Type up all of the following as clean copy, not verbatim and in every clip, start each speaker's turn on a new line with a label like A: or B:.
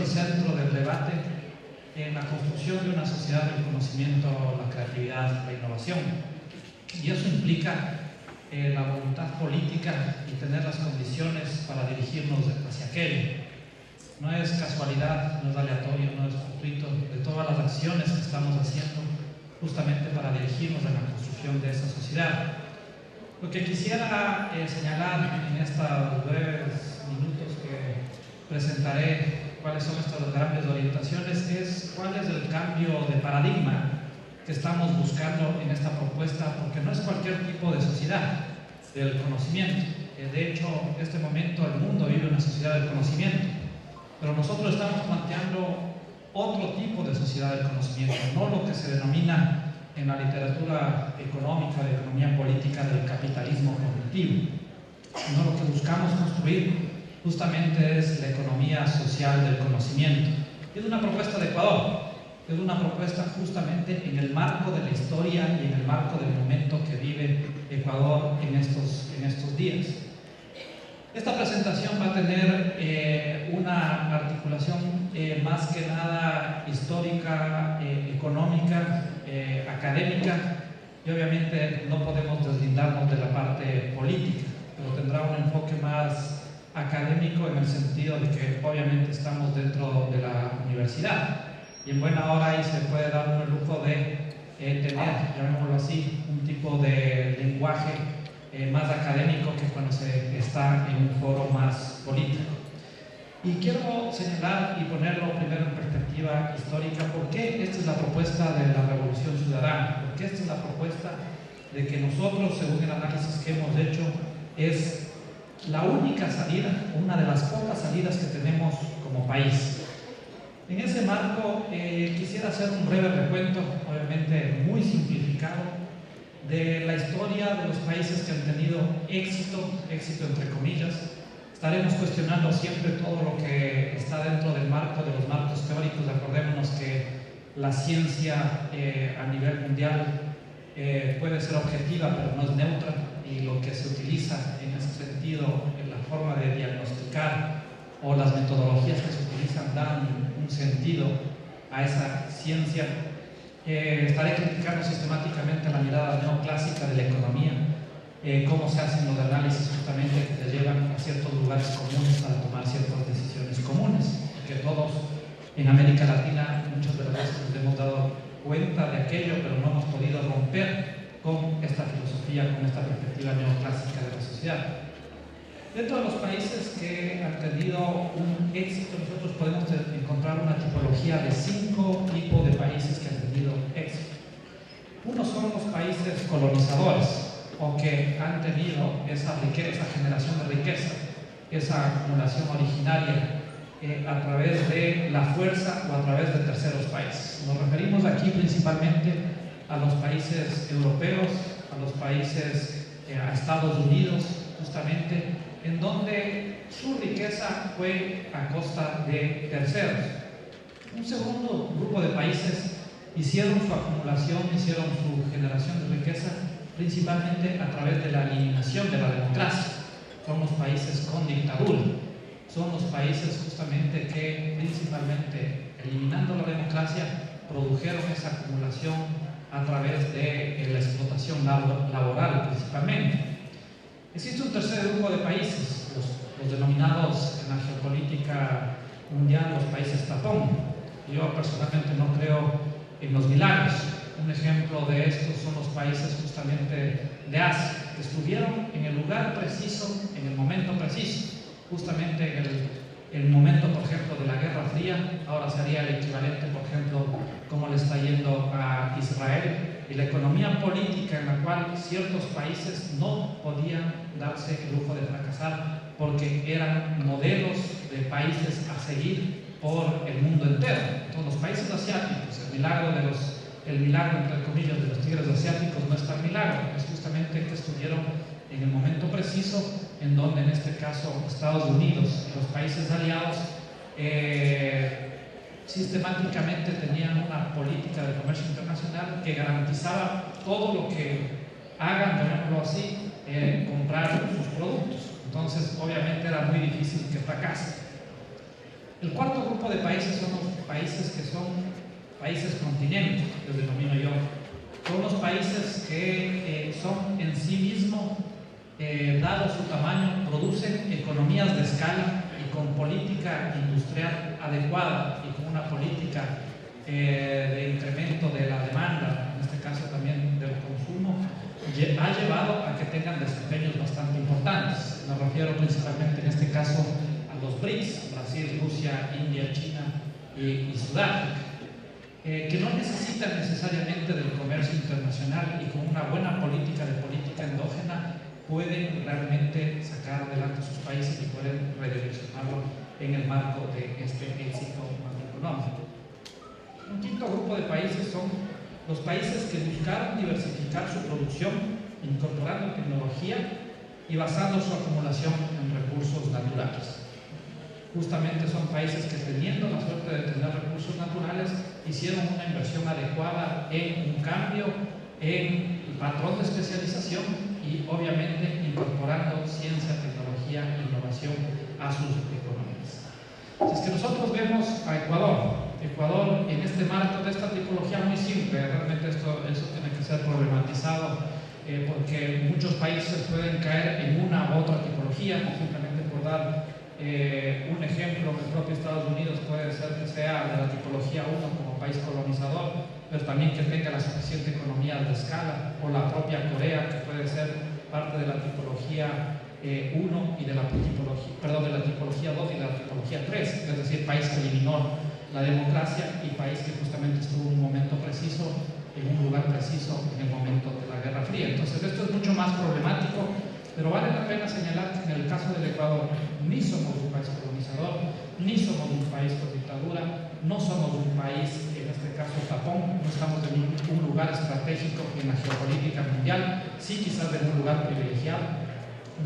A: el centro del debate en la construcción de una sociedad del conocimiento, la creatividad, la innovación. Y eso implica la voluntad política y tener las condiciones para dirigirnos hacia aquello. No es casualidad, no es aleatorio, no es fortuito de todas las acciones que estamos haciendo justamente para dirigirnos a la construcción de esa sociedad. Lo que quisiera señalar en estos breves minutos que presentaré cuáles son estas grandes orientaciones es cuál es el cambio de paradigma que estamos buscando en esta propuesta, porque no es cualquier tipo de sociedad del conocimiento. De hecho, en este momento el mundo vive una sociedad del conocimiento, pero nosotros estamos planteando otro tipo de sociedad del conocimiento, no lo que se denomina en la literatura económica de economía política del capitalismo cognitivo, sino lo que buscamos construir justamente es la economía social del conocimiento. Es una propuesta de Ecuador, es una propuesta justamente en el marco de la historia y en el marco del momento que vive Ecuador en estos días. Esta presentación va a tener una articulación más que nada histórica, económica, académica, y obviamente no podemos deslindarnos de la parte política, pero tendrá un enfoque más académico en el sentido de que obviamente estamos dentro de la universidad y en buena hora ahí se puede dar un lujo de tener, llamémoslo así, un tipo de lenguaje más académico que cuando se está en un foro más político. Y quiero señalar y ponerlo primero en perspectiva histórica, por qué esta es la propuesta de la Revolución Ciudadana, por qué esta es la propuesta de que nosotros, según el análisis que hemos hecho, es la única salida, una de las pocas salidas que tenemos como país. En ese marco quisiera hacer un breve recuento, obviamente muy simplificado, de la historia de los países que han tenido éxito entre comillas. Estaremos cuestionando siempre todo lo que está dentro del marco de los marcos teóricos. Acordémonos que la ciencia a nivel mundial puede ser objetiva, pero no es neutra, y lo que se utiliza en ese sentido, en la forma de diagnosticar o las metodologías que se utilizan dan un sentido a esa ciencia. Estaré criticando sistemáticamente la mirada neoclásica de la economía, cómo se hacen los análisis justamente que te llevan a ciertos lugares comunes para tomar ciertas decisiones comunes, que todos en América Latina muchas de las veces nos hemos dado cuenta de aquello, pero no hemos podido romper con esta filosofía, con esta perspectiva neoclásica de la sociedad. Dentro de los países que han tenido un éxito, nosotros podemos encontrar una tipología de 5 tipos de países que han tenido éxito. Uno son los países colonizadores, o que han tenido esa riqueza, esa generación de riqueza, esa acumulación originaria a través de la fuerza o a través de terceros países. Nos referimos aquí principalmente a los países europeos, a los países, a Estados Unidos, justamente, en donde su riqueza fue a costa de terceros. Un segundo grupo de países hicieron su acumulación, hicieron su generación de riqueza principalmente a través de la eliminación de la democracia. Son los países con dictadura, son los países justamente que principalmente eliminando la democracia produjeron esa acumulación a través de la explotación laboral principalmente. Existe un tercer grupo de países, los denominados en la geopolítica mundial los países tapón. Yo personalmente no creo en los milagros. Un ejemplo de estos son los países justamente de Asia, que estuvieron en el lugar preciso, en el momento preciso, justamente en el momento, por ejemplo, de la Guerra Fría. Ahora sería el equivalente, por ejemplo, cómo le está yendo a Israel, y la economía política en la cual ciertos países no podían darse el lujo de fracasar porque eran modelos de países a seguir por el mundo entero. Entonces, los países asiáticos, el milagro entre comillas de los tigres asiáticos no es tan milagro, es justamente que estuvieron en el momento preciso en donde en este caso Estados Unidos y los países aliados sistemáticamente tenían una política de comercio internacional que garantizaba todo lo que hagan, llamémoslo así, comprar sus productos. Entonces obviamente era muy difícil que fracase. El cuarto grupo de países son los países que son países continentes, los denomino yo. Son los países que son en sí mismos, dado su tamaño, producen economías de escala y con política industrial adecuada y con una política de incremento de la demanda, en este caso también del consumo, ha llevado a que tengan desempeños bastante importantes. Me refiero principalmente en este caso a los BRICS, Brasil, Rusia, India, China y Sudáfrica, que no necesitan necesariamente del comercio internacional y con una buena política endógena pueden realmente sacar adelante sus países y pueden redireccionarlo en el marco de este éxito macroeconómico. Un quinto grupo de países son los países que buscaron diversificar su producción, incorporando tecnología y basando su acumulación en recursos naturales. Justamente son países que, teniendo la suerte de tener recursos naturales, hicieron una inversión adecuada en un cambio en el patrón de especialización y obviamente incorporando ciencia, tecnología e innovación a sus economías. Si es que nosotros vemos a Ecuador en este marco de esta tipología muy simple, realmente eso tiene que ser problematizado porque muchos países pueden caer en una u otra tipología. Simplemente por dar un ejemplo, el propio Estados Unidos puede ser que sea de la tipología 1 como país colonizador, pero también que tenga la suficiente economía de escala, o la propia Corea, que puede ser parte de la tipología 1 y de la tipología 2 y de la tipología 3, es decir, país que eliminó la democracia y país que justamente estuvo en un momento preciso, en un lugar preciso, en el momento de la Guerra Fría. Entonces esto es mucho más problemático, pero vale la pena señalar que en el caso del Ecuador ni somos un país colonizador, ni somos un país con dictadura, no somos un país, en este caso tapón, no estamos en un lugar estratégico en la geopolítica mundial, sí quizás en un lugar privilegiado,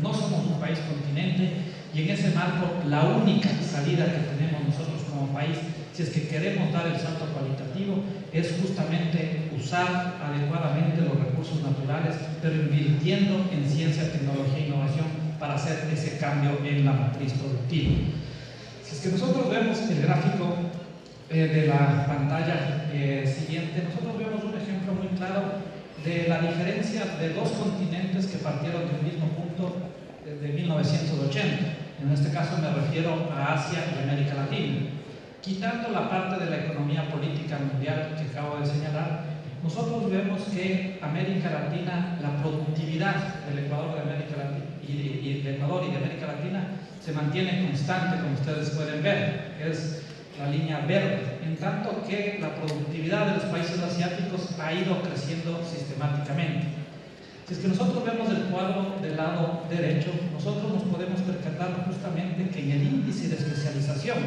A: no somos un país continente, y en ese marco la única salida que tenemos nosotros como país, si es que queremos dar el salto cualitativo, es justamente usar adecuadamente los recursos naturales, pero invirtiendo en ciencia, tecnología e innovación para hacer ese cambio en la matriz productiva. Si es que nosotros vemos el gráfico de la pantalla siguiente, nosotros vemos un ejemplo muy claro de la diferencia de dos continentes que partieron del mismo punto desde 1980. En este caso me refiero a Asia y América Latina. Quitando la parte de la economía política mundial que acabo de señalar, nosotros vemos que América Latina, la productividad del Ecuador de América Latina y de Ecuador y de América Latina se mantiene constante, como ustedes pueden ver, es la línea verde, en tanto que la productividad de los países asiáticos ha ido creciendo sistemáticamente. Si es que nosotros vemos el cuadro del lado derecho, nosotros nos podemos percatar justamente que en el índice de especialización,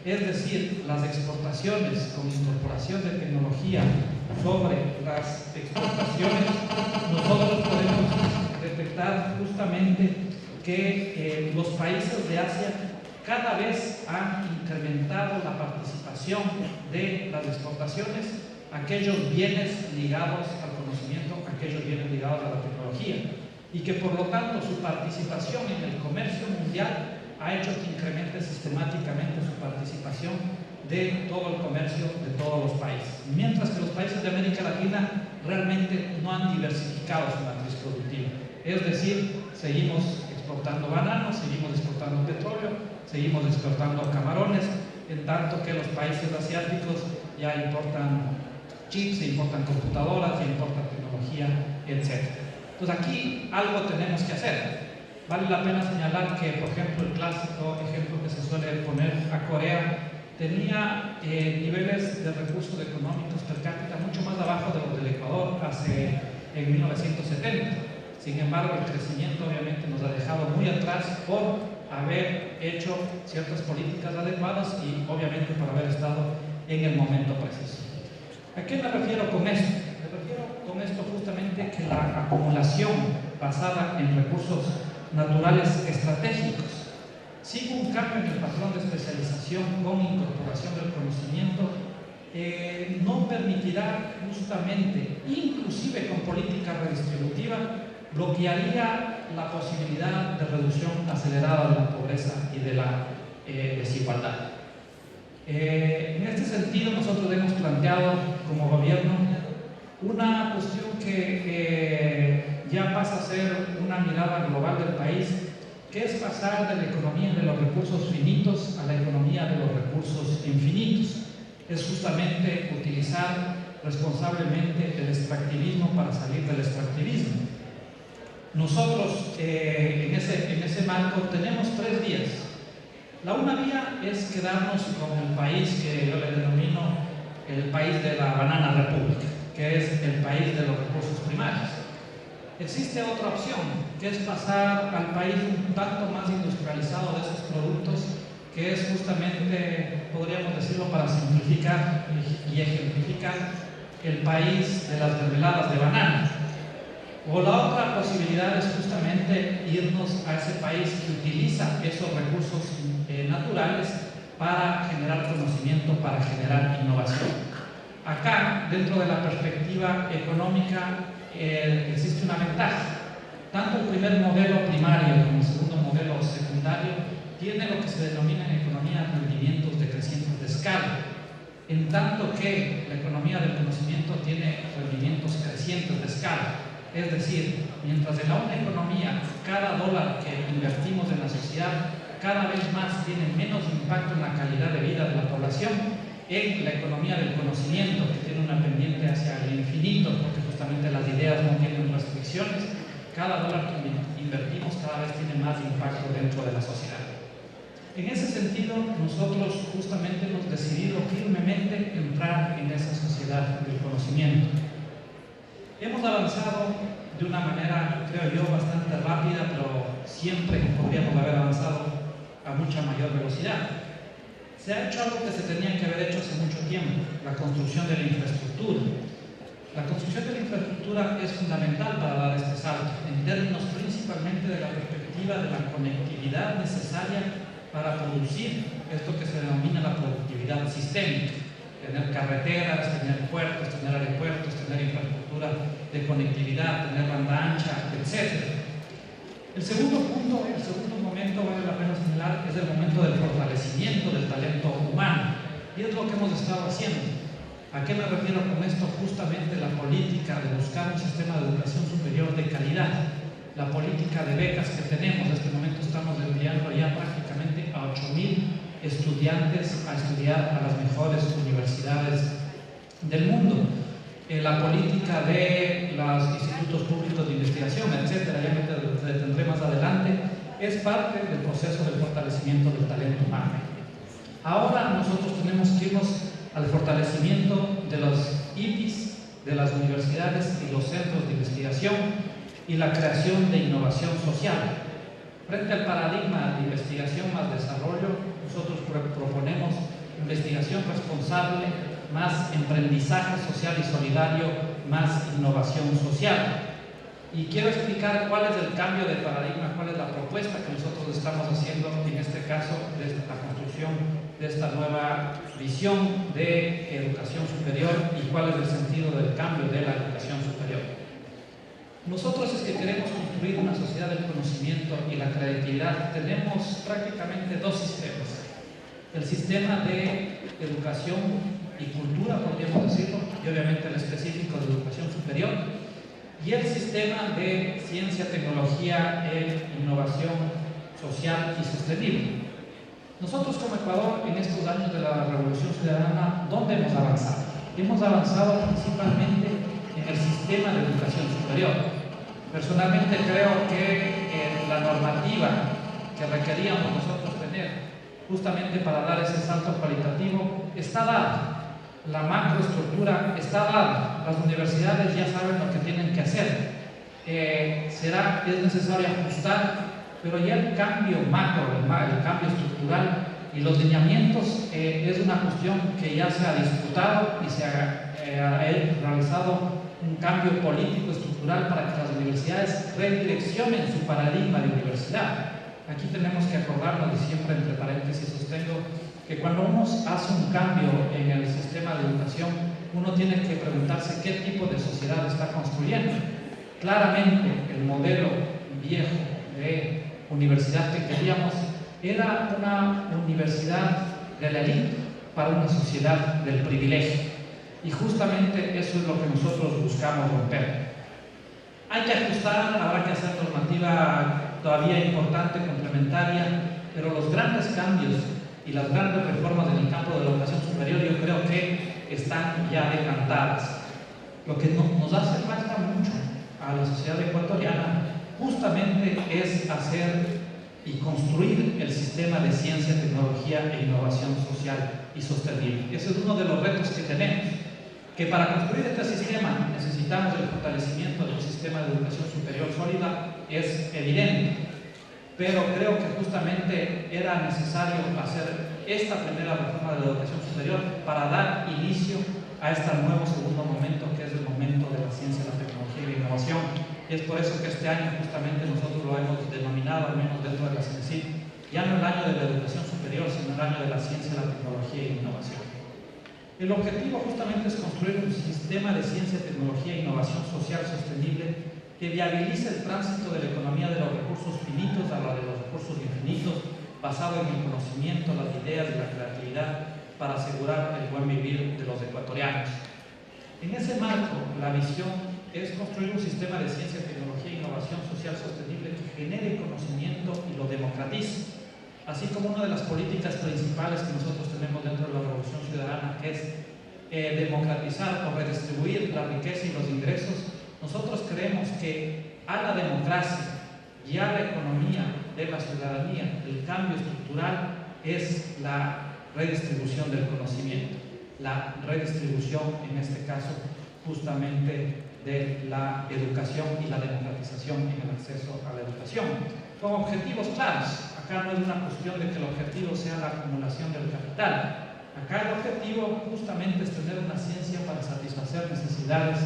A: es decir, las exportaciones con incorporación de tecnología sobre las exportaciones, nosotros podemos detectar justamente que los países de Asia cada vez han incrementado la participación de las exportaciones, aquellos bienes ligados al conocimiento, aquellos bienes ligados a la tecnología, y que por lo tanto su participación en el comercio mundial ha hecho que incremente sistemáticamente su participación de todo el comercio de todos los países, mientras que los países de América Latina realmente no han diversificado su matriz productiva, es decir, seguimos exportando bananos, seguimos exportando petróleo, seguimos exportando camarones, en tanto que los países asiáticos ya importan chips, se importan computadoras, se importan tecnología, etc. Entonces aquí algo tenemos que hacer. Vale la pena señalar que, por ejemplo, el clásico ejemplo que se suele poner a Corea tenía niveles de recursos económicos per cápita mucho más abajo de los del Ecuador en 1970. Sin embargo, el crecimiento obviamente nos ha dejado muy atrás por haber hecho ciertas políticas adecuadas y obviamente por haber estado en el momento preciso. ¿A qué me refiero con esto? Me refiero con esto justamente que la acumulación basada en recursos naturales estratégicos sigue un cambio en el patrón de especialización con incorporación del conocimiento, no permitirá justamente, inclusive con política redistributiva, bloquearía la posibilidad de reducción acelerada de la pobreza y de la desigualdad. En este sentido, nosotros hemos planteado como gobierno una cuestión que ya pasa a ser una mirada global del país, que es pasar de la economía de los recursos finitos a la economía de los recursos infinitos. Es justamente utilizar responsablemente el extractivismo para salir del extractivismo. Nosotros en ese marco tenemos 3 vías. La una vía es quedarnos con el país que yo le denomino el país de la banana república, que es el país de los recursos primarios. Existe otra opción, que es pasar al país un tanto más industrializado de esos productos, que es justamente, podríamos decirlo para simplificar y ejemplificar, el país de las mermeladas de banana. O la otra posibilidad es justamente irnos a ese país que utiliza esos recursos naturales para generar conocimiento, para generar innovación. Acá, dentro de la perspectiva económica, existe una ventaja. Tanto el primer modelo primario como el segundo modelo secundario tiene lo que se denomina en economía rendimientos decrecientes de escala, en tanto que la economía del conocimiento tiene rendimientos crecientes de escala. Es decir, mientras en la una economía cada dólar que invertimos en la sociedad cada vez más tiene menos impacto en la calidad de vida de la población, en la economía del conocimiento, que tiene una pendiente hacia el infinito, porque justamente las ideas no tienen restricciones, cada dólar que invertimos cada vez tiene más impacto dentro de la sociedad. En ese sentido, nosotros justamente hemos decidido firmemente entrar en esa sociedad del conocimiento. Hemos avanzado de una manera, creo yo, bastante rápida, pero siempre podríamos haber avanzado a mucha mayor velocidad. Se ha hecho algo que se tenía que haber hecho hace mucho tiempo, la construcción de la infraestructura. La construcción de la infraestructura es fundamental para dar este salto, en términos principalmente de la perspectiva de la conectividad necesaria para producir esto que se denomina la productividad sistémica. Tener carreteras, tener puertos, tener aeropuertos, tener infraestructura de conectividad, tener banda ancha, etc. El segundo punto, el segundo momento, vale la pena señalar, es el momento del fortalecimiento del talento humano. Y es lo que hemos estado haciendo. ¿A qué me refiero con esto? Justamente la política de buscar un sistema de educación superior de calidad. La política de becas que tenemos, en este momento estamos enviando ya prácticamente a 8.000 estudiantes a estudiar a las mejores universidades del mundo. La política de los institutos públicos de investigación, etcétera, ya me detendré más adelante, es parte del proceso de fortalecimiento del talento humano. Ahora nosotros tenemos que irnos al fortalecimiento de los IPIs, de las universidades y los centros de investigación y la creación de innovación social. Frente al paradigma de investigación más desarrollo, nosotros proponemos investigación responsable, más emprendizaje social y solidario, más innovación social. Y quiero explicar cuál es el cambio de paradigma, cuál es la propuesta que nosotros estamos haciendo, en este caso, desde la construcción de esta nueva visión de educación superior y cuál es el sentido del cambio de la educación superior. Nosotros es que queremos construir una sociedad del conocimiento y la creatividad. Tenemos prácticamente 2 sistemas. El sistema de educación y cultura, podríamos decirlo, y obviamente el específico de educación superior, y el sistema de ciencia, tecnología e innovación social y sostenible. Nosotros como Ecuador, en estos años de la Revolución Ciudadana, ¿dónde hemos avanzado? Hemos avanzado principalmente en el sistema de educación superior. Personalmente creo que la normativa que requeríamos nosotros tener justamente para dar ese salto cualitativo está dada. La macroestructura está dada. Las universidades ya saben lo que tienen que hacer. Es necesario ajustar, pero ya el cambio macro, el cambio estructural y los lineamientos es una cuestión que ya se ha disputado y se ha realizado un cambio político estructural para que las universidades redireccionen su paradigma de universidad. Aquí tenemos que acordarnos, y siempre entre paréntesis sostengo, que cuando uno hace un cambio en el sistema de educación, uno tiene que preguntarse qué tipo de sociedad está construyendo. Claramente, el modelo viejo de universidad que queríamos era una universidad de la élite, para una sociedad del privilegio. Y justamente eso es lo que nosotros buscamos romper. Hay que ajustar, habrá que hacer normativa todavía importante, complementaria, pero los grandes cambios y las grandes reformas en el campo de la educación superior yo creo que están ya decantadas. Lo que nos hace falta mucho a la sociedad ecuatoriana justamente es hacer y construir el sistema de ciencia, tecnología e innovación social y sostenible. Ese es uno de los retos que tenemos, que para construir este sistema necesitamos el fortalecimiento de un sistema de educación superior sólida, es evidente, pero creo que justamente era necesario hacer esta primera reforma de la educación superior para dar inicio a este nuevo segundo momento, que es el momento de la ciencia, la tecnología y la innovación. Y es por eso que este año justamente nosotros lo hemos denominado, al menos dentro de la CENESID, ya no el año de la educación superior, sino el año de la ciencia, la tecnología y la innovación. El objetivo justamente es construir un sistema de ciencia, tecnología e innovación social sostenible que viabilice el tránsito de la economía de los recursos finitos a la de los recursos infinitos, basado en el conocimiento, las ideas y la creatividad para asegurar el buen vivir de los ecuatorianos. En ese marco, la visión es construir un sistema de ciencia, tecnología e innovación social sostenible que genere conocimiento y lo democratice, así como una de las políticas principales que nosotros tenemos dentro de la Revolución Ciudadana, que es democratizar o redistribuir la riqueza y los ingresos. Nosotros creemos que a la democracia y a la economía de la ciudadanía el cambio estructural es la redistribución del conocimiento, la redistribución, en este caso, justamente de la educación y la democratización en el acceso a la educación, con objetivos claros. Acá no es una cuestión de que el objetivo sea la acumulación del capital. Acá el objetivo justamente es tener una ciencia para satisfacer necesidades,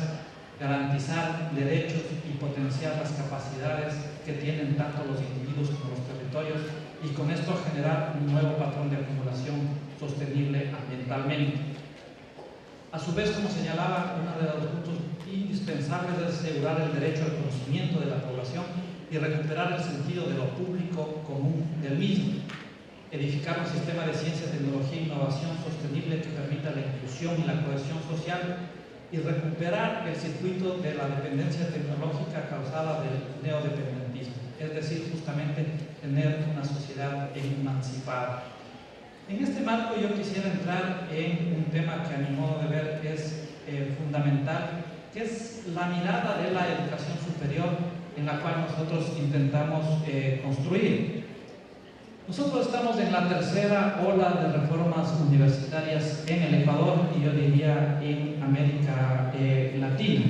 A: garantizar derechos y potenciar las capacidades que tienen tanto los individuos como los territorios, y con esto generar un nuevo patrón de acumulación sostenible ambientalmente. A su vez, como señalaba, uno de los puntos indispensables es asegurar el derecho al conocimiento de la población y recuperar el sentido de lo público común del mismo. Edificar un sistema de ciencia, tecnología e innovación sostenible que permita la inclusión y la cohesión social y recuperar el circuito de la dependencia tecnológica causada del neodependentismo, es decir, justamente tener una sociedad emancipada. En este marco yo quisiera entrar en un tema que a mi modo de ver es fundamental, que es la mirada de la educación superior en la cual nosotros intentamos construir. Nosotros estamos en la tercera ola de reformas universitarias en el Ecuador y yo diría en América Latina.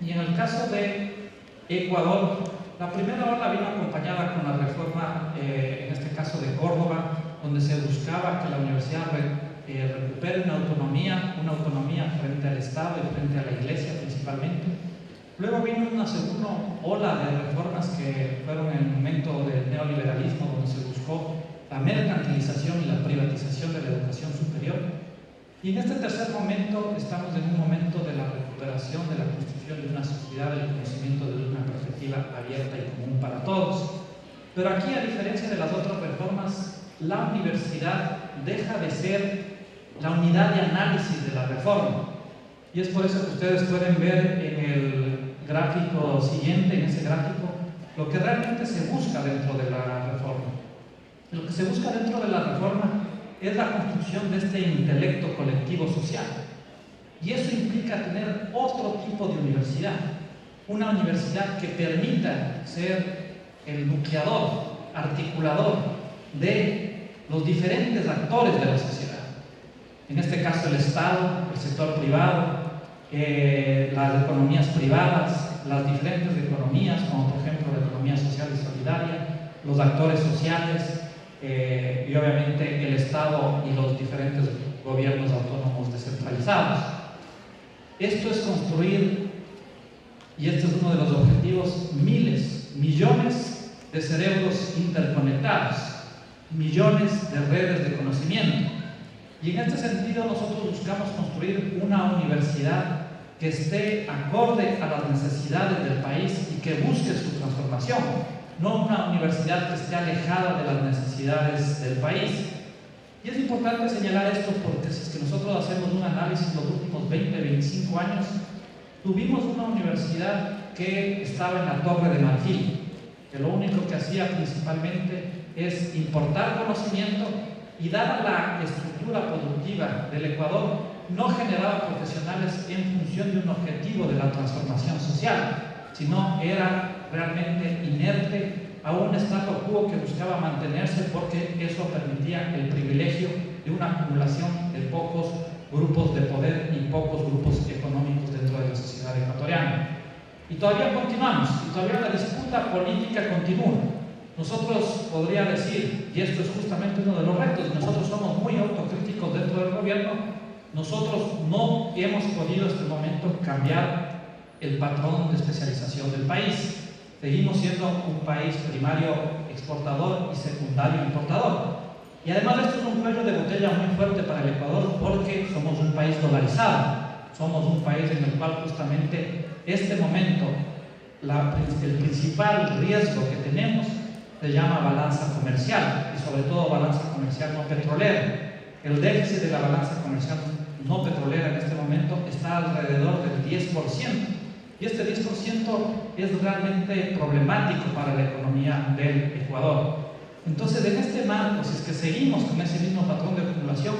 A: Y en el caso de Ecuador, la primera ola vino acompañada con la reforma, en este caso de Córdoba, donde se buscaba que la universidad recupere una autonomía frente al Estado y frente a la Iglesia principalmente. Luego vino una segunda ola de reformas que fueron en el momento del neoliberalismo, donde se buscó la mercantilización y la privatización de la educación superior. Y en este tercer momento estamos en un momento de la recuperación de la construcción de una sociedad del conocimiento desde una perspectiva abierta y común para todos. Pero aquí, a diferencia de las otras reformas, la universidad deja de ser la unidad de análisis de la reforma. Y es por eso que ustedes pueden ver en el gráfico siguiente, en ese gráfico, lo que realmente se busca dentro de la reforma. Lo que se busca dentro de la reforma es la construcción de este intelecto colectivo social. Y eso implica tener otro tipo de universidad, una universidad que permita ser el nucleador, articulador de los diferentes actores de la sociedad. En este caso el Estado, el sector privado, las economías privadas, las diferentes economías, como por ejemplo la economía social y solidaria, los actores sociales y obviamente el Estado y los diferentes gobiernos autónomos descentralizados. Esto es construir, y este es uno de los objetivos, miles, millones de cerebros interconectados, millones de redes de conocimiento. Y en este sentido nosotros buscamos construir una universidad que esté acorde a las necesidades del país y que busque su transformación, no una universidad que esté alejada de las necesidades del país. Y es importante señalar esto porque si es que nosotros hacemos un análisis los últimos 20, 25 años, tuvimos una universidad que estaba en la Torre de Marfil, que lo único que hacía principalmente es importar conocimiento y dada la estructura productiva del Ecuador, no generaba profesionales en función de un objetivo de la transformación social, sino era realmente inerte a un statu quo que buscaba mantenerse porque eso permitía el privilegio de una acumulación de pocos grupos de poder y pocos grupos económicos dentro de la sociedad ecuatoriana. Y todavía continuamos, y todavía la disputa política continúa. Nosotros podría decir, y esto es justamente uno de los retos, y nosotros somos muy autocríticos dentro del gobierno, nosotros no hemos podido hasta el momento cambiar el patrón de especialización del país. Seguimos siendo un país primario exportador y secundario importador. Y además esto es un cuello de botella muy fuerte para el Ecuador porque somos un país dolarizado. Somos un país en el cual justamente este momento el principal riesgo que tenemos se llama balanza comercial y sobre todo balanza comercial no petrolera. El déficit de la balanza comercial no petrolera en este momento está alrededor del 10%. Y este 10% es realmente problemático para la economía del Ecuador. Entonces, en este marco, si es que seguimos con ese mismo patrón de acumulación,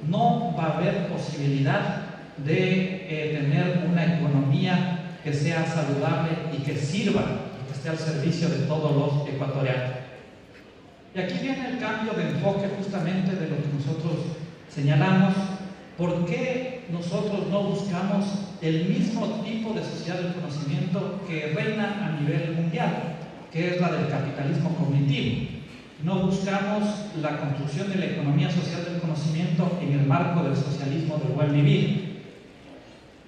A: no va a haber posibilidad de tener una economía que sea saludable y que sirva, y que esté al servicio de todos los ecuatorianos. Y aquí viene el cambio de enfoque justamente de lo que nosotros señalamos. ¿Por qué nosotros no buscamos el mismo tipo de sociedad del conocimiento que reina a nivel mundial, que es la del capitalismo cognitivo? No buscamos la construcción de la economía social del conocimiento en el marco del socialismo del buen vivir.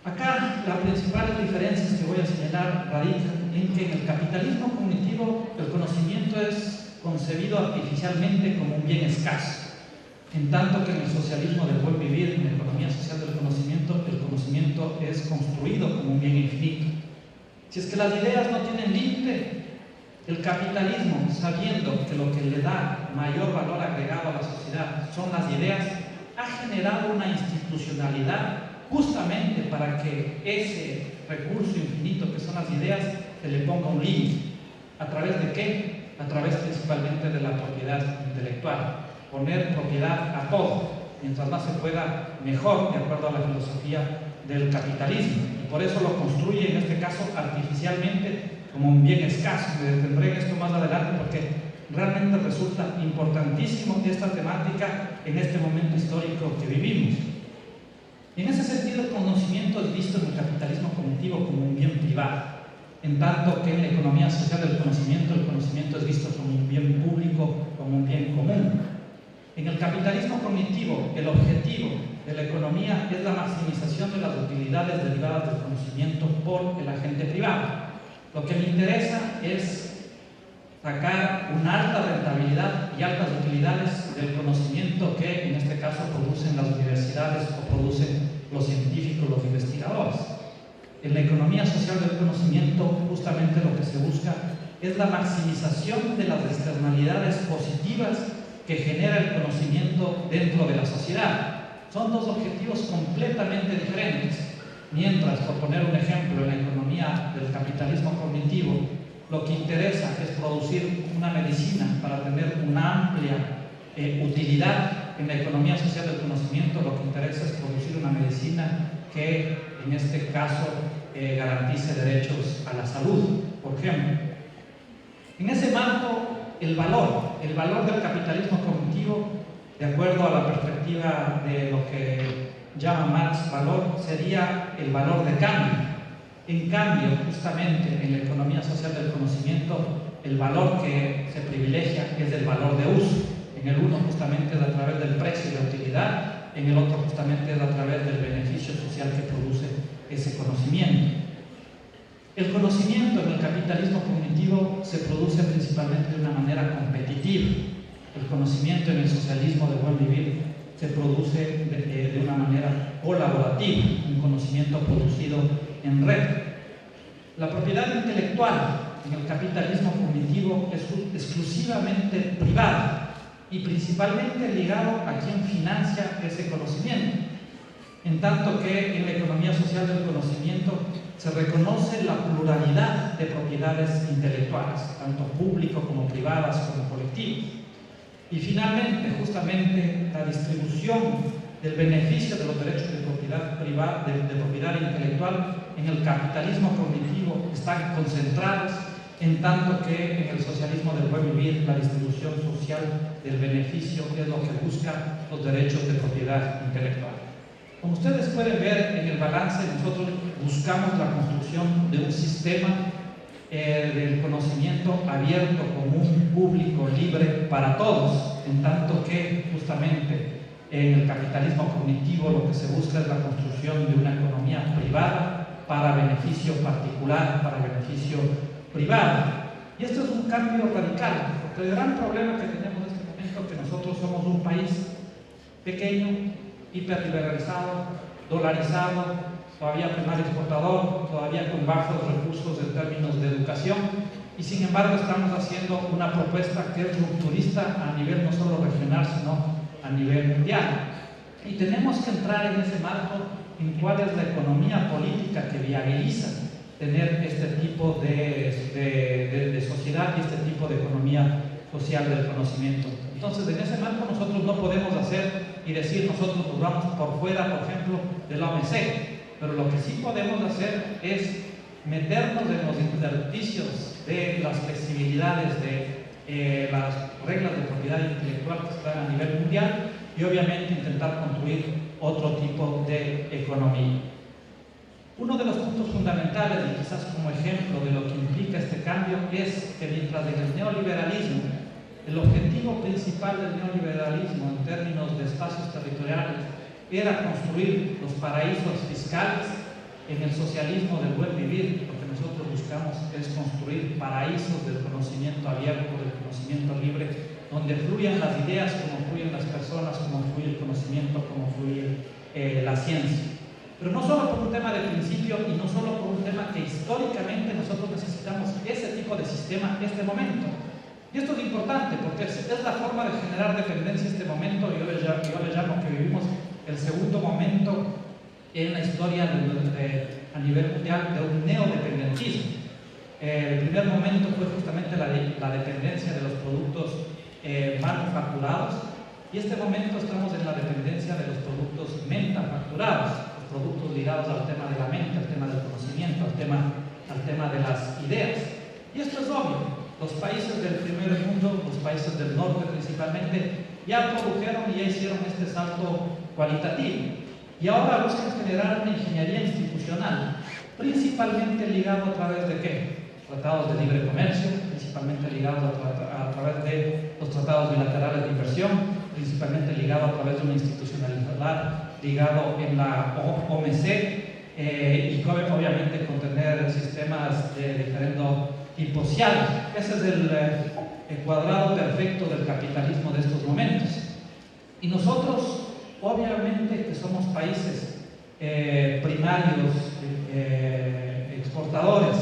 A: Acá las principales diferencias que voy a señalar radican en que en el capitalismo cognitivo el conocimiento es concebido artificialmente como un bien escaso. En tanto que en el socialismo del buen vivir, en la economía social del conocimiento, el conocimiento es construido como un bien infinito. Si es que las ideas no tienen límite, el capitalismo, sabiendo que lo que le da mayor valor agregado a la sociedad son las ideas, ha generado una institucionalidad justamente para que ese recurso infinito que son las ideas se le ponga un límite. ¿A través de qué? A través principalmente de la propiedad intelectual. Poner propiedad a todo, mientras más se pueda, mejor, de acuerdo a la filosofía del capitalismo. Y por eso lo construye, en este caso, artificialmente como un bien escaso. Me detendré en esto más adelante porque realmente resulta importantísimo esta temática en este momento histórico que vivimos. En ese sentido, el conocimiento es visto en el capitalismo cognitivo como un bien privado, en tanto que en la economía social del conocimiento, el conocimiento es visto como un bien público, como un bien común. En el capitalismo cognitivo, el objetivo de la economía es la maximización de las utilidades derivadas del conocimiento por el agente privado. Lo que le interesa es sacar una alta rentabilidad y altas utilidades del conocimiento que en este caso producen las universidades o producen los científicos, los investigadores. En la economía social del conocimiento, justamente lo que se busca es la maximización de las externalidades positivas que genera el conocimiento dentro de la sociedad. Son dos objetivos completamente diferentes. Mientras, por poner un ejemplo, en la economía del capitalismo cognitivo, lo que interesa es producir una medicina para tener una amplia utilidad. En la economía social del conocimiento, lo que interesa es producir una medicina que, en este caso, garantice derechos a la salud, por ejemplo. En ese marco, el valor del capitalismo cognitivo, de acuerdo a la perspectiva de lo que llama Marx valor, sería el valor de cambio. En cambio, justamente en la economía social del conocimiento, el valor que se privilegia es el valor de uso. En el uno justamente es a través del precio y la utilidad, en el otro justamente es a través del beneficio social que produce ese conocimiento. El conocimiento en el capitalismo cognitivo se produce principalmente de una manera competitiva. El conocimiento en el socialismo del buen vivir se produce de una manera colaborativa, un conocimiento producido en red. La propiedad intelectual en el capitalismo cognitivo es exclusivamente privada. y principalmente ligado a quien financia ese conocimiento. En tanto que en la economía social del conocimiento se reconoce la pluralidad de propiedades intelectuales, tanto público como privadas como colectivas. Y finalmente, justamente, la distribución del beneficio de los derechos de propiedad privada, de propiedad intelectual en el capitalismo cognitivo están concentrados, en tanto que en el socialismo del buen vivir la distribución social del beneficio es lo que busca los derechos de propiedad intelectual. Como ustedes pueden ver en el balance, nosotros buscamos la construcción de un sistema del conocimiento abierto, común, público, libre para todos, en tanto que justamente en el capitalismo cognitivo lo que se busca es la construcción de una economía privada para beneficio particular, para beneficio privado. Y esto es un cambio radical, porque el gran problema que tenemos en este momento es que nosotros somos un país pequeño, hiperliberalizado, dolarizado, todavía primario exportador, todavía con bajos recursos en términos de educación, y sin embargo estamos haciendo una propuesta que es rupturista a nivel no solo regional, sino a nivel mundial. Y tenemos que entrar en ese marco en cuál es la economía política que viabiliza tener este tipo de sociedad y este tipo de economía social del conocimiento. Entonces, en ese marco nosotros no podemos hacer y decir nosotros nos vamos por fuera, por ejemplo, de la OMC, pero lo que sí podemos hacer es meternos en los intersticios de las flexibilidades de las reglas de propiedad intelectual que están a nivel mundial y obviamente intentar construir otro tipo de economía. Uno de los puntos fundamentales y quizás como ejemplo de lo que implica este cambio es que mientras en el neoliberalismo el objetivo principal del neoliberalismo en términos de espacios territoriales era construir los paraísos fiscales, en el socialismo del buen vivir lo que nosotros buscamos es construir paraísos del conocimiento abierto, del conocimiento libre, donde fluyan las ideas como fluyen las personas, como fluye el conocimiento, como fluye la ciencia. Pero no solo por un tema de principio y no solo por un tema que históricamente nosotros necesitamos ese tipo de sistema en este momento. Y esto es importante porque es la forma de generar dependencia en este momento. Yo le llamo que vivimos el segundo momento en la historia a nivel mundial de un neodependentismo. El primer momento fue justamente la dependencia de los productos manufacturados y este momento estamos en la dependencia de los productos mentafacturados, los productos ligados al tema de la mente, al tema del conocimiento, al tema de las ideas. Y esto es obvio. Los países del primer mundo, los países del norte principalmente, ya produjeron y ya hicieron este salto cualitativo. Y ahora buscan generar una ingeniería institucional, principalmente ligado a través de ¿qué? Tratados de libre comercio, principalmente ligados a través de los tratados bilaterales de inversión, principalmente ligado a través de una institucionalidad, ligado en la OMC, y obviamente con tener sistemas de diferente tipo social. Ese es el cuadrado perfecto del capitalismo de estos momentos. Y nosotros, obviamente que somos países primarios, exportadores,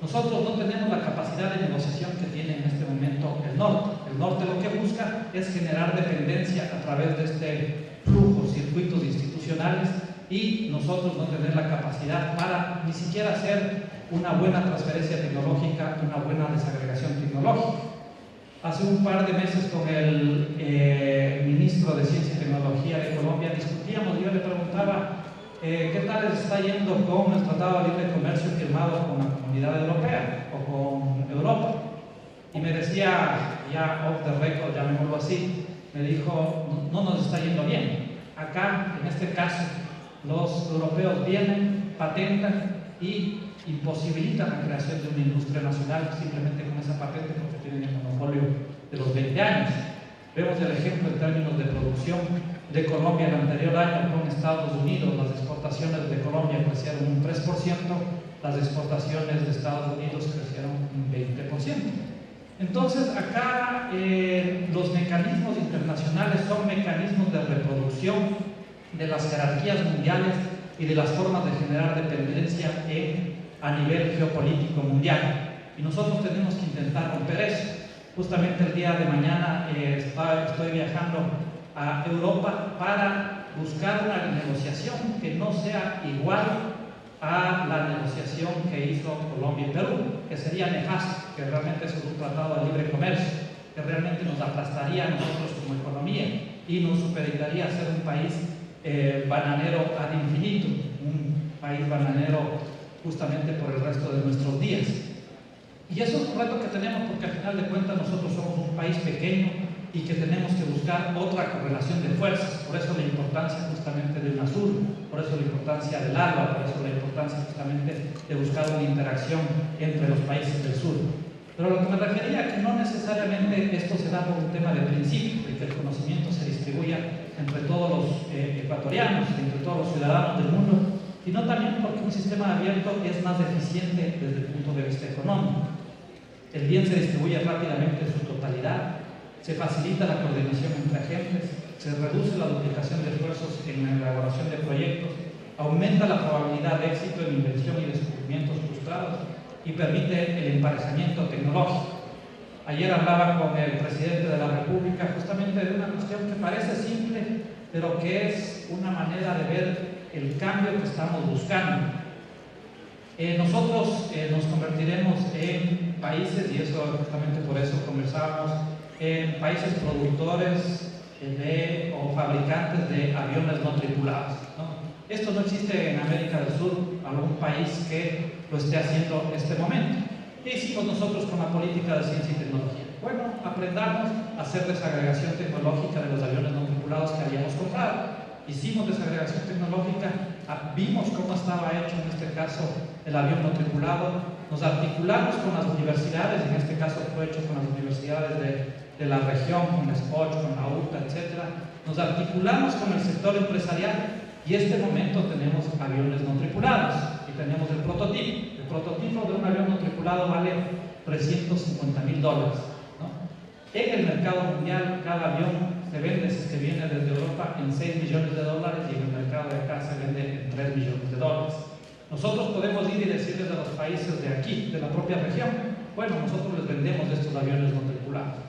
A: nosotros no tenemos la capacidad de negociación que tiene en este momento el norte. El norte lo que busca es generar dependencia a través de este flujo, circuitos institucionales, y nosotros no tener la capacidad para ni siquiera hacer una buena transferencia tecnológica, una buena desagregación tecnológica. Hace un par de meses con el ministro de Ciencia y Tecnología de Colombia discutíamos y yo le preguntaba ¿qué tal les está yendo con el Tratado de Libre Comercio firmado con la Comunidad Europea o con Europa? Y me decía, ya off the record, llamémoslo así, me dijo, no nos está yendo bien. Acá, en este caso, los europeos vienen, patentan y imposibilitan la creación de una industria nacional simplemente con esa patente porque tienen el monopolio de los 20 años. Vemos el ejemplo en términos de producción de Colombia el anterior año con Estados Unidos. Las exportaciones de Colombia crecieron un 3%, las exportaciones de Estados Unidos crecieron un 20%. Entonces acá los mecanismos internacionales son mecanismos de reproducción de las jerarquías mundiales y de las formas de generar dependencia a nivel geopolítico mundial. Y nosotros tenemos que intentar romper eso. Justamente el día de mañana estoy viajando a Europa para buscar una negociación que no sea igual a la negociación que hizo Colombia y Perú, que sería nefasto, que realmente es un tratado de libre comercio, que realmente nos aplastaría a nosotros como economía y nos supeditaría a ser un país bananero ad infinitum, un país bananero justamente por el resto de nuestros días. Y eso es un reto que tenemos porque al final de cuentas nosotros somos un país pequeño y que tenemos que buscar otra correlación de fuerzas. Por eso la importancia justamente de UNASUR, por eso la importancia del ALBA, por eso la importancia justamente de buscar una interacción entre los países del sur. Pero lo que me refería es que no necesariamente esto se da por un tema de principio, de que el conocimiento se distribuya entre todos los ecuatorianos, entre todos los ciudadanos del mundo, sino también porque un sistema abierto es más eficiente desde el punto de vista económico. El bien se distribuye rápidamente en su totalidad, se facilita la coordinación entre agentes, se reduce la duplicación de esfuerzos en la elaboración de proyectos, aumenta la probabilidad de éxito en inversión y descubrimientos frustrados y permite el emparejamiento tecnológico. Ayer hablaba con el presidente de la República justamente de una cuestión que parece simple, pero que es una manera de ver el cambio que estamos buscando. Nosotros nos convertiremos en países, y eso justamente por eso conversábamos, en países productores o fabricantes de aviones no tripulados, ¿no? Esto no existe en América del Sur, algún país que lo esté haciendo en este momento. ¿Qué hicimos nosotros con la política de ciencia y tecnología? Bueno, aprendamos a hacer desagregación tecnológica de los aviones no tripulados que habíamos comprado. Hicimos desagregación tecnológica, vimos cómo estaba hecho en este caso el avión no tripulado, nos articulamos con las universidades, en este caso fue hecho con las universidades de la región, con la SPOCH, con la UTA, etc. Nos articulamos con el sector empresarial y en este momento tenemos aviones no tripulados y tenemos el prototipo. El prototipo de un avión no tripulado vale $350.000, ¿no? En el mercado mundial cada avión se vende, si es que viene desde Europa, en $6 millones y en el mercado de acá se vende en $3 millones. Nosotros podemos ir y decirles a los países de aquí, de la propia región, bueno, nosotros les vendemos estos aviones no tripulados.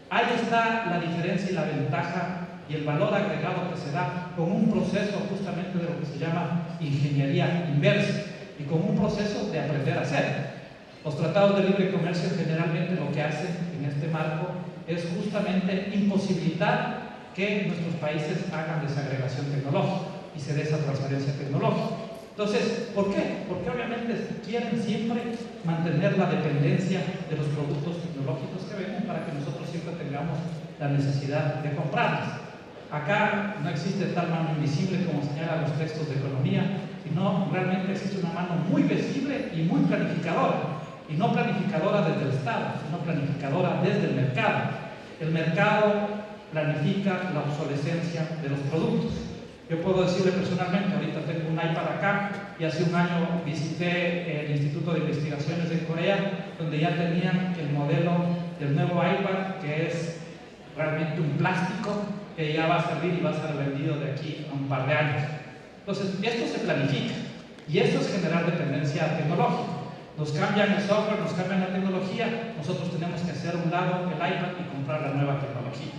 A: Ahí está la diferencia y la ventaja y el valor agregado que se da con un proceso justamente de lo que se llama ingeniería inversa y con un proceso de aprender a hacer. Los tratados de libre comercio generalmente lo que hacen en este marco es justamente imposibilitar que nuestros países hagan desagregación tecnológica y se dé esa transferencia tecnológica. Entonces, ¿por qué? Porque obviamente quieren siempre mantener la dependencia de los productos tecnológicos que venden para que nosotros siempre tengamos la necesidad de comprarlos. Acá no existe tal mano invisible como señalan los textos de economía, sino realmente existe una mano muy visible y muy planificadora. Y no planificadora desde el Estado, sino planificadora desde el mercado. El mercado planifica la obsolescencia de los productos. Yo puedo decirle personalmente, ahorita tengo un iPad acá y hace un año visité el Instituto de Investigaciones de Corea, donde ya tenían el modelo del nuevo iPad, que es realmente un plástico que ya va a servir y va a ser vendido de aquí a un par de años. Entonces, esto se planifica y eso es generar dependencia tecnológica. Nos cambian el software, nos cambian la tecnología, nosotros tenemos que hacer un lado el iPad y comprar la nueva tecnología.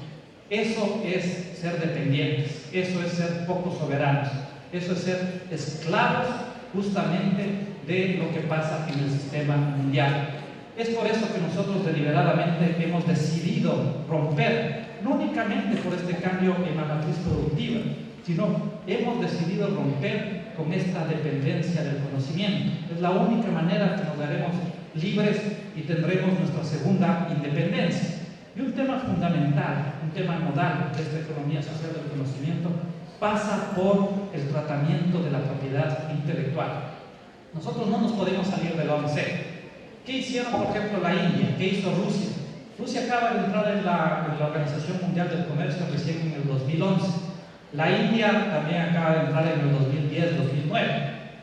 A: Eso es ser dependientes, eso es ser poco soberanos, eso es ser esclavos justamente de lo que pasa en el sistema mundial. Es por eso que nosotros deliberadamente hemos decidido romper, no únicamente por este cambio en la matriz productiva, sino hemos decidido romper con esta dependencia del conocimiento. Es la única manera que nos daremos libres y tendremos nuestra segunda independencia. Y un tema fundamental, un tema nodal de esta economía social del conocimiento pasa por el tratamiento de la propiedad intelectual. Nosotros no nos podemos salir del OMC. ¿Qué hicieron, por ejemplo, la India? ¿Qué hizo Rusia? Rusia acaba de entrar en la Organización Mundial del Comercio recién en el 2011. La India también acaba de entrar en el 2010-2009.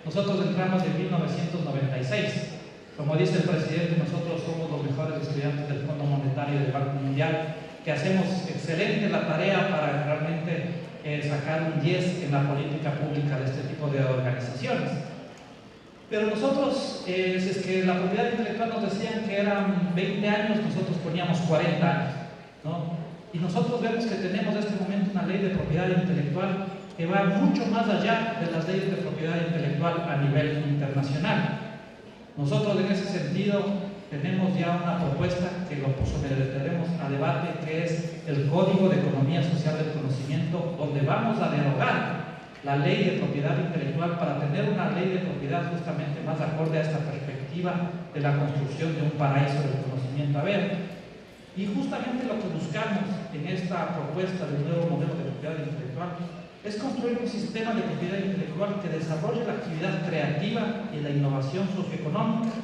A: Nosotros entramos en 1996. Como dice el presidente, nosotros somos los mejores estudiantes del Fondo Monetario y del Banco Mundial, que hacemos excelente la tarea para realmente sacar un 10 en la política pública de este tipo de organizaciones. Pero nosotros, si es que la propiedad intelectual nos decían que eran 20 años, nosotros por poníamos 40 años, ¿no? Y nosotros vemos que tenemos en este momento una ley de propiedad intelectual que va mucho más allá de las leyes de propiedad intelectual a nivel internacional. Nosotros en ese sentido tenemos ya una propuesta que lo someteremos a debate, que es el Código de Economía Social del Conocimiento, donde vamos a derogar la ley de propiedad intelectual para tener una ley de propiedad justamente más acorde a esta perspectiva de la construcción de un paraíso del conocimiento. A ver, y justamente lo que buscamos en esta propuesta del nuevo modelo de propiedad intelectual es construir un sistema de propiedad intelectual que desarrolle la actividad creativa y la innovación socioeconómica,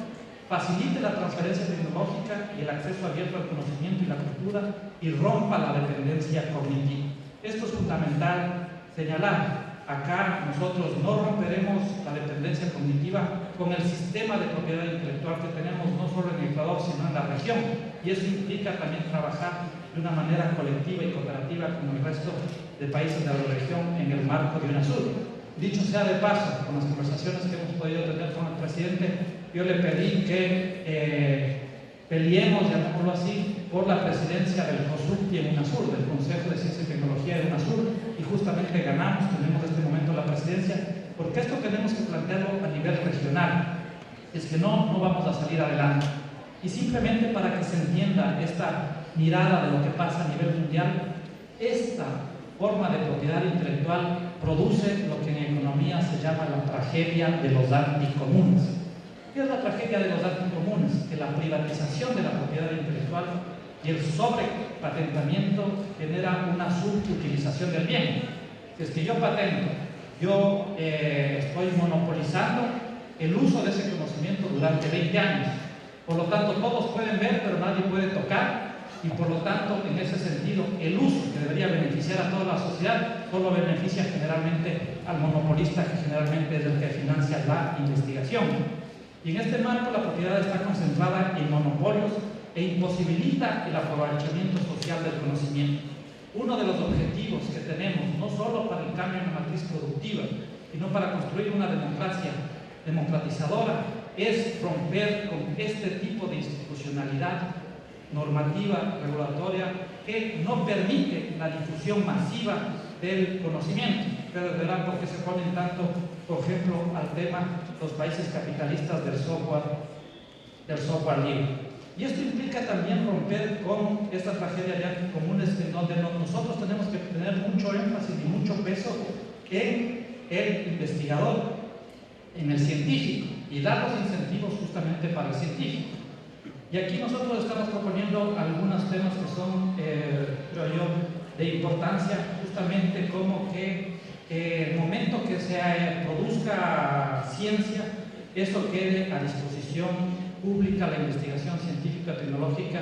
A: facilite la transferencia tecnológica y el acceso abierto al conocimiento y la cultura y rompa la dependencia cognitiva. Esto es fundamental señalar. Acá nosotros no romperemos la dependencia cognitiva con el sistema de propiedad intelectual que tenemos no solo en Ecuador, sino en la región. Y eso implica también trabajar de una manera colectiva y cooperativa con el resto de países de la región en el marco de UNASUR. Dicho sea de paso, con las conversaciones que hemos podido tener con el presidente, yo le pedí que peleemos, llamémoslo así, por la presidencia del COSUC y en UNASUR, del Consejo de Ciencia y Tecnología de UNASUR, y justamente ganamos, tenemos en este momento la presidencia, porque esto tenemos que plantearlo a nivel regional. Es que no vamos a salir adelante. Y simplemente para que se entienda esta mirada de lo que pasa a nivel mundial, esta forma de propiedad intelectual produce lo que en economía se llama la tragedia de los anticomunes. ¿Qué es la tragedia de los anticomunes? Que la privatización de la propiedad intelectual y el sobrepatentamiento genera una subutilización del bien. Es que yo patento, yo estoy monopolizando el uso de ese conocimiento durante 20 años. Por lo tanto, todos pueden ver, pero nadie puede tocar. Y por lo tanto, en ese sentido, el uso que debería beneficiar a toda la sociedad solo beneficia generalmente al monopolista, que generalmente es el que financia la investigación. Y en este marco la propiedad está concentrada en monopolios e imposibilita el aprovechamiento social del conocimiento. Uno de los objetivos que tenemos, no solo para el cambio en la matriz productiva, sino para construir una democracia democratizadora, es romper con este tipo de institucionalidad normativa, regulatoria, que no permite la difusión masiva del conocimiento. Ustedes verán por qué se ponen tanto, por ejemplo, al tema los países capitalistas del software libre. Y esto implica también romper con esta tragedia de anticomunes, en donde nosotros tenemos que tener mucho énfasis y mucho peso en el investigador, en el científico, y dar los incentivos justamente para el científico. Y aquí nosotros estamos proponiendo algunos temas que son, creo yo, de importancia, justamente como que el momento que se produzca ciencia, esto quede a disposición pública, la investigación científica tecnológica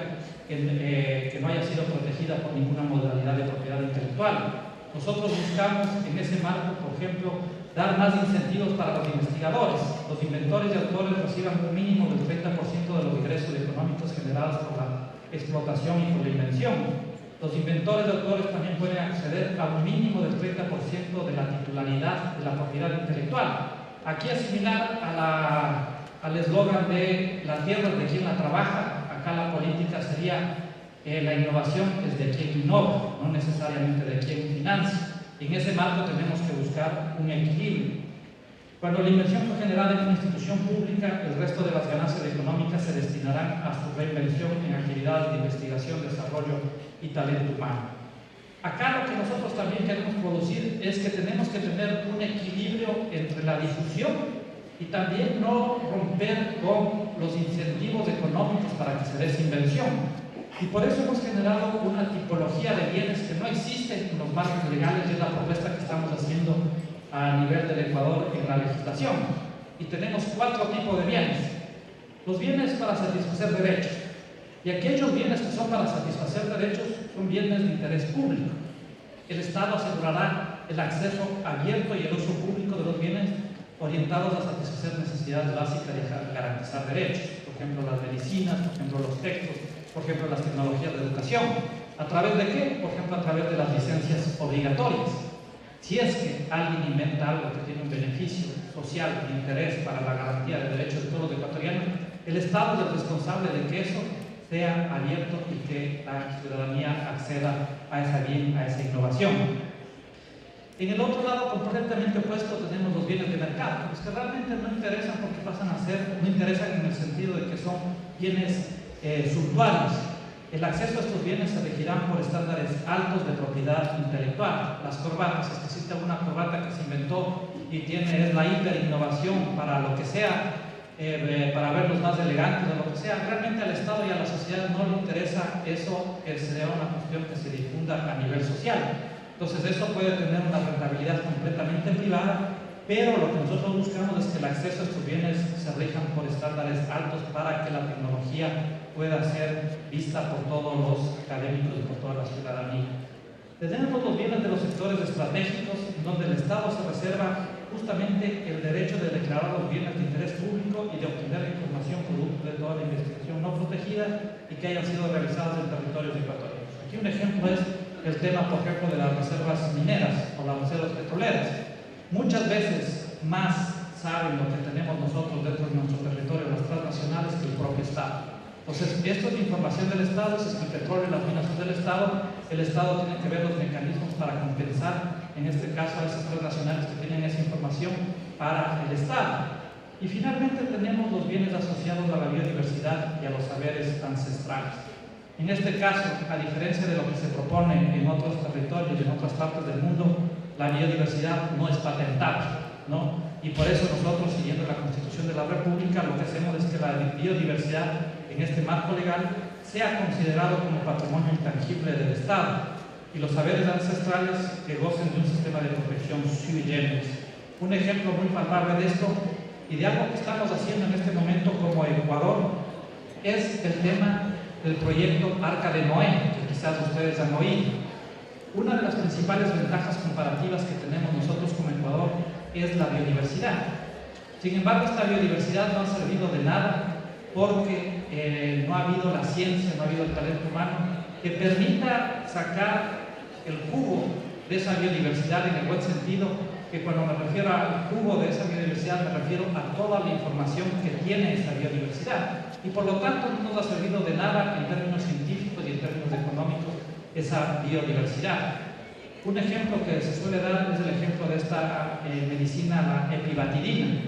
A: que no haya sido protegida por ninguna modalidad de propiedad intelectual. Nosotros buscamos en ese marco, por ejemplo, dar más incentivos para los investigadores. Los inventores y autores reciban un mínimo del 30% de los ingresos económicos generados por la explotación y por la invención. Los inventores y autores también pueden acceder a un mínimo del 30% de la titularidad de la propiedad intelectual. Aquí es similar al eslogan de la tierra es de quien la trabaja. Acá la política sería la innovación es de quien innova, no necesariamente de quien financia. En ese marco tenemos que buscar un equilibrio. Cuando la inversión fue generada en una institución pública, el resto de las ganancias económicas se destinarán a su reinversión en actividades de investigación, desarrollo y talento humano. Acá lo que nosotros también queremos producir es que tenemos que tener un equilibrio entre la difusión y también no romper con los incentivos económicos para que se dé esa inversión. Y por eso hemos generado una tipología de bienes que no existen en los marcos legales, y es la propuesta que estamos haciendo a nivel del Ecuador en la legislación. Y tenemos 4 tipos de bienes. Los bienes para satisfacer derechos. Y aquellos bienes que son para satisfacer derechos son bienes de interés público. El Estado asegurará el acceso abierto y el uso público de los bienes orientados a satisfacer necesidades básicas y garantizar derechos. Por ejemplo, las medicinas, por ejemplo, los textos, por ejemplo, las tecnologías de educación. ¿A través de qué? Por ejemplo, a través de las licencias obligatorias. Si es que alguien inventa algo que tiene un beneficio social de interés para la garantía de derechos de todos los ecuatorianos, el Estado es el responsable de que eso sea abierto y que la ciudadanía acceda a esa bien, a esa innovación. En el otro lado, completamente opuesto, tenemos los bienes de mercado, los que realmente no interesan porque pasan a ser, no interesan en el sentido de que son bienes suntuarios. El acceso a estos bienes se regirán por estándares altos de propiedad intelectual. Las corbatas, es que existe una corbata que se inventó y es la hiperinnovación para lo que sea, para verlos más elegantes o lo que sea. Realmente al Estado y a la sociedad no le interesa eso, que sea una cuestión que se difunda a nivel social. Entonces eso puede tener una rentabilidad completamente privada, pero lo que nosotros buscamos es que el acceso a estos bienes se rijan por estándares altos para que la tecnología pueda ser vista por todos los académicos y por toda la ciudadanía. Tenemos los bienes de los sectores estratégicos, donde el Estado se reserva justamente el derecho de declarar los bienes de interés público y de obtener información producto de toda la investigación no protegida y que hayan sido realizadas en territorios ecuatorianos. Aquí un ejemplo es el tema, por ejemplo, de las reservas mineras o las reservas petroleras. Muchas veces más saben lo que tenemos nosotros dentro de nuestro territorio, las transnacionales, que el propio Estado. Entonces, esto es información del Estado, si es que el petróleo y las minas son del Estado, el Estado tiene que ver los mecanismos para compensar, en este caso, a esas transnacionales que tienen esa información para el Estado. Y finalmente tenemos los bienes asociados a la biodiversidad y a los saberes ancestrales. En este caso, a diferencia de lo que se propone en otros territorios y en otras partes del mundo, la biodiversidad no es patentable, ¿no? Y por eso nosotros, siguiendo la Constitución de la República, lo que hacemos es que la biodiversidad en este marco legal sea considerado como patrimonio intangible del Estado y los saberes ancestrales que gocen de un sistema de protección sui generis. Un ejemplo muy palpable de esto y de algo que estamos haciendo en este momento como Ecuador es el tema del proyecto Arca de Noé, que quizás ustedes han oído. Una de las principales ventajas comparativas que tenemos nosotros como Ecuador es la biodiversidad. Sin embargo, esta biodiversidad no ha servido de nada porque no ha habido la ciencia, no ha habido el talento humano que permita sacar el jugo de esa biodiversidad en el buen sentido, que cuando me refiero al jugo de esa biodiversidad me refiero a toda la información que tiene esa biodiversidad y por lo tanto no nos ha servido de nada en términos científicos y en términos económicos esa biodiversidad. Un ejemplo que se suele dar es el ejemplo de esta medicina, la epibatidina,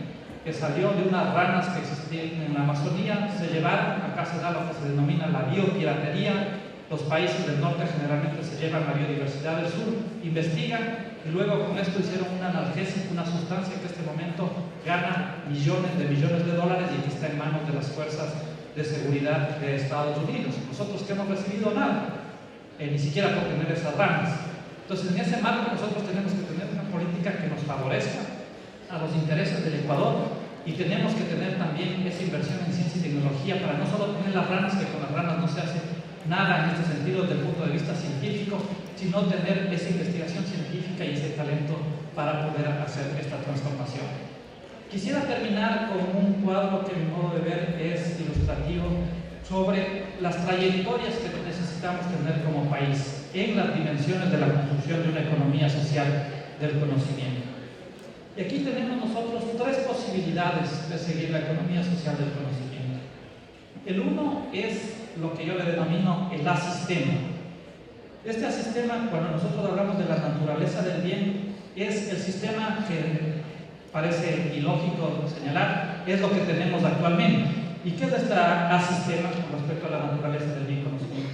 A: que salió de unas ranas que existían en la Amazonía, se llevaron, acá se da lo que se denomina la biopiratería. Los países del norte generalmente se llevan la biodiversidad del sur, investigan y luego con esto hicieron un analgésico, una sustancia que en este momento gana millones de dólares y que está en manos de las fuerzas de seguridad de Estados Unidos. Nosotros que hemos recibido nada, ni siquiera por tener esas ranas. Entonces, en ese marco nosotros tenemos que tener una política que nos favorezca a los intereses del Ecuador y tenemos que tener también esa inversión en ciencia y tecnología para no solo tener las ranas, que con las ranas no se hace nada en este sentido desde el punto de vista científico, sino tener esa investigación científica y ese talento para poder hacer esta transformación. Quisiera terminar con un cuadro que a mi modo de ver es ilustrativo sobre las trayectorias que necesitamos tener como país en las dimensiones de la construcción de una economía social del conocimiento. Y aquí tenemos nosotros tres posibilidades de seguir la economía social del conocimiento. El uno es lo que yo le denomino el asistema. Este asistema, cuando nosotros hablamos de la naturaleza del bien, es el sistema que parece ilógico señalar, es lo que tenemos actualmente. ¿Y qué es este asistema con respecto a la naturaleza del bien conocimiento?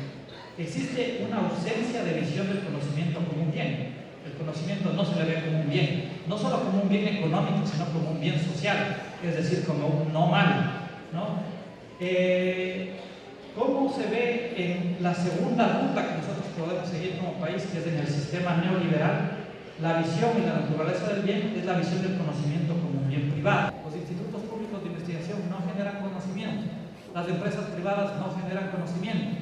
A: Existe una ausencia de visión del conocimiento como un bien. El conocimiento no se le ve como un bien, no solo como un bien económico, sino como un bien social, es decir, como un no mal, ¿no? ¿Cómo se ve en la segunda ruta que nosotros podemos seguir como país, que es en el sistema neoliberal? La visión y la naturaleza del bien es la visión del conocimiento como un bien privado. Los institutos públicos de investigación no generan conocimiento, las empresas privadas no generan conocimiento.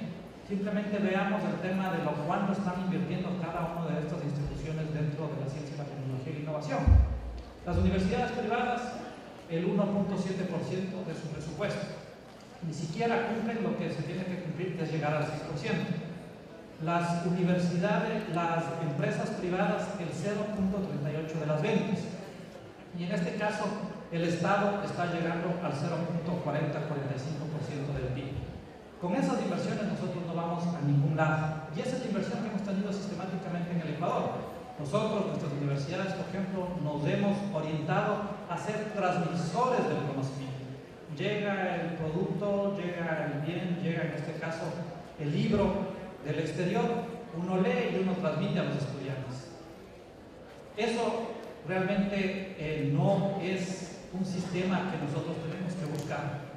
A: Simplemente veamos el tema de lo cuánto están invirtiendo cada una de estas instituciones dentro de la ciencia, la tecnología y la innovación. Las universidades privadas, el 1.7% de su presupuesto. Ni siquiera cumplen lo que se tiene que cumplir, que es llegar al 6%. Las universidades, las empresas privadas, el 0.38% de las ventas. Y en este caso, el Estado está llegando al 0.40-45% del PIB. Con esas inversiones nosotros no vamos a ningún lado. Y esa es la inversión que hemos tenido sistemáticamente en el Ecuador. Nosotros, nuestras universidades, por ejemplo, nos hemos orientado a ser transmisores del conocimiento. Llega el producto, llega el bien, llega en este caso el libro del exterior, uno lee y uno transmite a los estudiantes. Eso realmente no es un sistema que nosotros tenemos que buscar.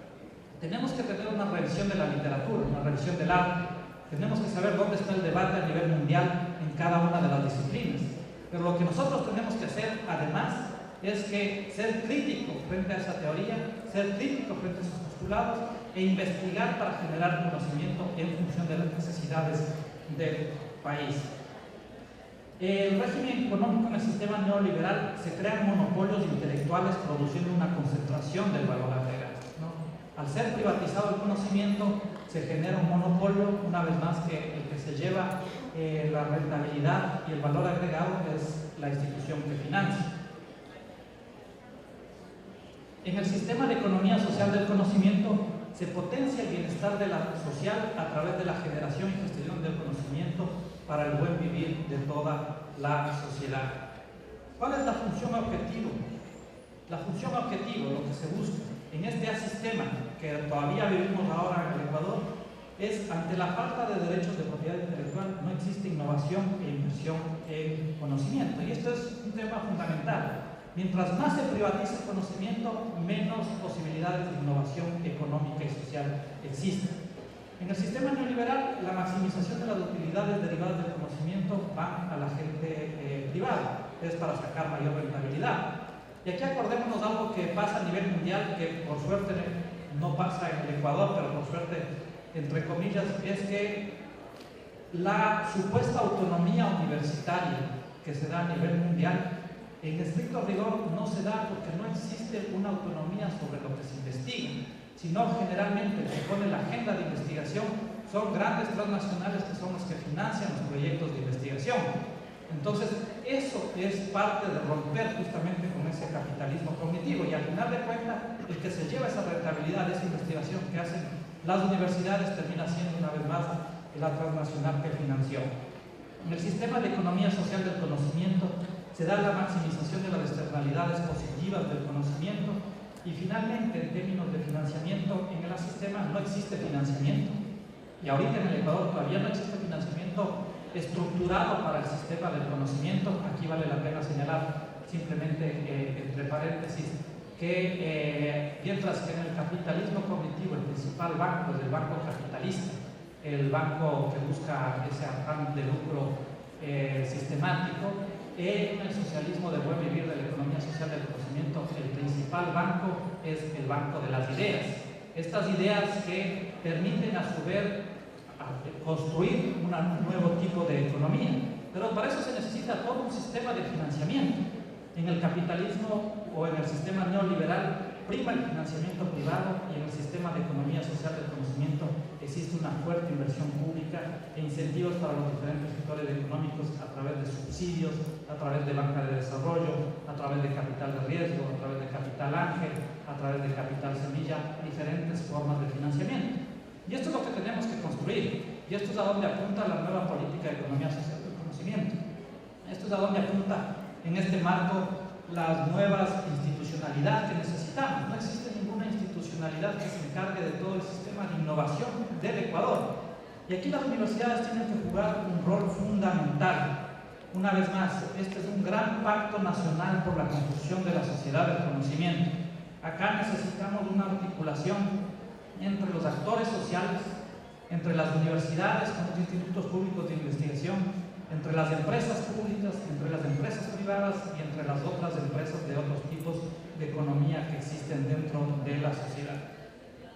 A: Tenemos que tener una revisión de la literatura, una revisión del arte. Tenemos que saber dónde está el debate a nivel mundial en cada una de las disciplinas. Pero lo que nosotros tenemos que hacer, además, es que ser crítico frente a esa teoría, ser crítico frente a esos postulados e investigar para generar conocimiento en función de las necesidades del país. El régimen económico en el sistema neoliberal se crean monopolios intelectuales produciendo una concentración del valor agregado, ¿no? Al ser privatizado el conocimiento, se genera un monopolio, una vez más que el que se lleva la rentabilidad y el valor agregado es la institución que financia. En el sistema de economía social del conocimiento se potencia el bienestar de la social a través de la generación y gestión del conocimiento para el buen vivir de toda la sociedad. ¿Cuál es la función objetivo? La función objetivo, lo que se busca en este sistema que todavía vivimos ahora en el Ecuador, es ante la falta de derechos de propiedad intelectual no existe innovación e inversión en conocimiento. Y esto es un tema fundamental. Mientras más se privatiza el conocimiento, menos posibilidades de innovación económica y social existen. En el sistema neoliberal, la maximización de las utilidades derivadas del conocimiento van a la gente privada, es para sacar mayor rentabilidad. Y aquí acordémonos algo que pasa a nivel mundial, que por suerte no pasa en el Ecuador, pero por suerte, entre comillas, es que la supuesta autonomía universitaria que se da a nivel mundial, en estricto rigor no se da porque no existe una autonomía sobre lo que se investiga, sino generalmente el que pone la agenda de investigación son grandes transnacionales que son los que financian los proyectos de investigación. Entonces, eso es parte de romper justamente con ese capitalismo cognitivo y al final de cuentas, el que se lleva esa rentabilidad de esa investigación que hacen las universidades termina siendo una vez más la transnacional que financió. En el sistema de economía social del conocimiento se da la maximización de las externalidades positivas del conocimiento y finalmente en términos de financiamiento en el sistema no existe financiamiento y ahorita en el Ecuador todavía no existe financiamiento estructurado para el sistema del conocimiento. Aquí vale la pena señalar simplemente entre paréntesis que mientras que en el capitalismo cognitivo el principal banco es el banco capitalista, el banco que busca ese afán de lucro sistemático, en el socialismo del buen vivir de la economía social del conocimiento, el principal banco es el banco de las ideas. Estas ideas que permiten a su vez construir un nuevo tipo de economía. Pero para eso se necesita todo un sistema de financiamiento. En el capitalismo o en el sistema neoliberal prima el financiamiento privado y en el sistema de economía social del conocimiento existe una fuerte inversión pública e incentivos para los diferentes sectores económicos a través de subsidios, a través de banca de desarrollo, a través de capital de riesgo, a través de capital ángel, a través de capital semilla, diferentes formas de financiamiento. Y esto es lo que tenemos que construir. Y esto es a donde apunta la nueva política de economía social del conocimiento. Esto es a donde apunta en este marco las nuevas institucionalidades que necesitamos. No existe ninguna institucionalidad que se encargue de todo el sistema de innovación del Ecuador. Y aquí las universidades tienen que jugar un rol fundamental. Una vez más, este es un gran pacto nacional por la construcción de la sociedad del conocimiento. Acá necesitamos una articulación entre los actores sociales, entre las universidades con los institutos públicos de investigación, entre las empresas públicas, entre las empresas privadas y entre las otras empresas de otros tipos de economía que existen dentro de la sociedad.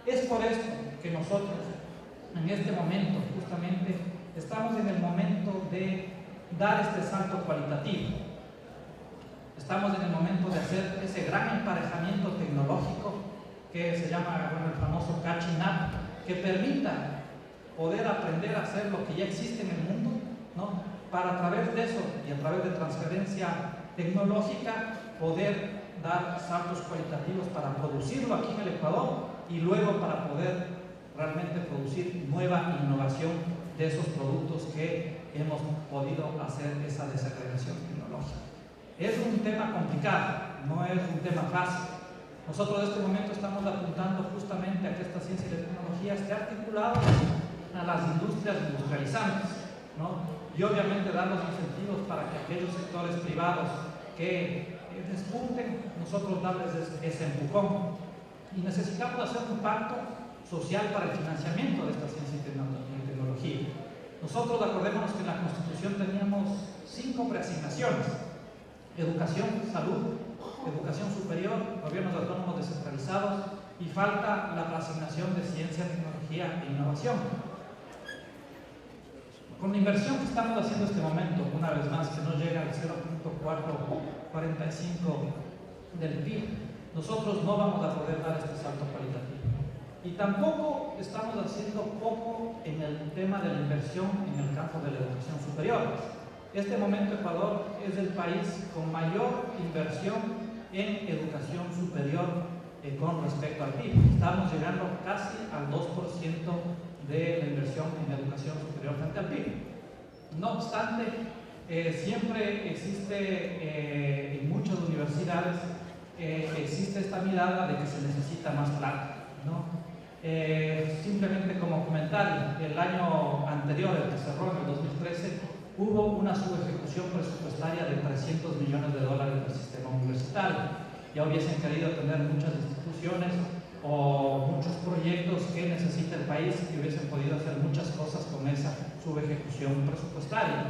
A: Es por esto que nosotros, en este momento, justamente, estamos en el momento de dar este salto cualitativo. Estamos en el momento de hacer ese gran emparejamiento tecnológico que se llama el famoso catching up, que permita poder aprender a hacer lo que ya existe en el mundo, ¿no? Para a través de eso y a través de transferencia tecnológica poder dar saltos cualitativos para producirlo aquí en el Ecuador y luego para poder realmente producir nueva innovación de esos productos que hemos podido hacer esa desagregación tecnológica. Es un tema complicado, no es un tema fácil. Nosotros en este momento estamos apuntando justamente a que esta ciencia y la tecnología esté articulada a las industrias industrializantes, ¿no? Y obviamente dar los incentivos para que aquellos sectores privados que despunten, nosotros darles ese empujón. Y necesitamos hacer un pacto social para el financiamiento de esta ciencia y tecnología. Nosotros, acordémonos que en la Constitución teníamos 5 preasignaciones: educación, salud, educación superior, gobiernos autónomos descentralizados, y falta la preasignación de ciencia, tecnología e innovación. Con la inversión que estamos haciendo en este momento, una vez más, que no llega al 0.445 del PIB, nosotros no vamos a poder dar este salto cualitativo. Y tampoco estamos haciendo poco en el tema de la inversión en el campo de la educación superior. Este momento Ecuador es el país con mayor inversión en educación superior con respecto al PIB. Estamos llegando casi al 2% de la inversión en educación superior frente al PIB. No obstante, siempre existe en muchas universidades existe esta mirada de que se necesita más plata, ¿no? Simplemente como comentario, el año anterior, el que cerró en el 2013, hubo una subejecución presupuestaria de $300 millones del sistema universitario. Ya hubiesen querido tener muchas instituciones o muchos proyectos que necesita el país y hubiesen podido hacer muchas cosas con esa subejecución presupuestaria.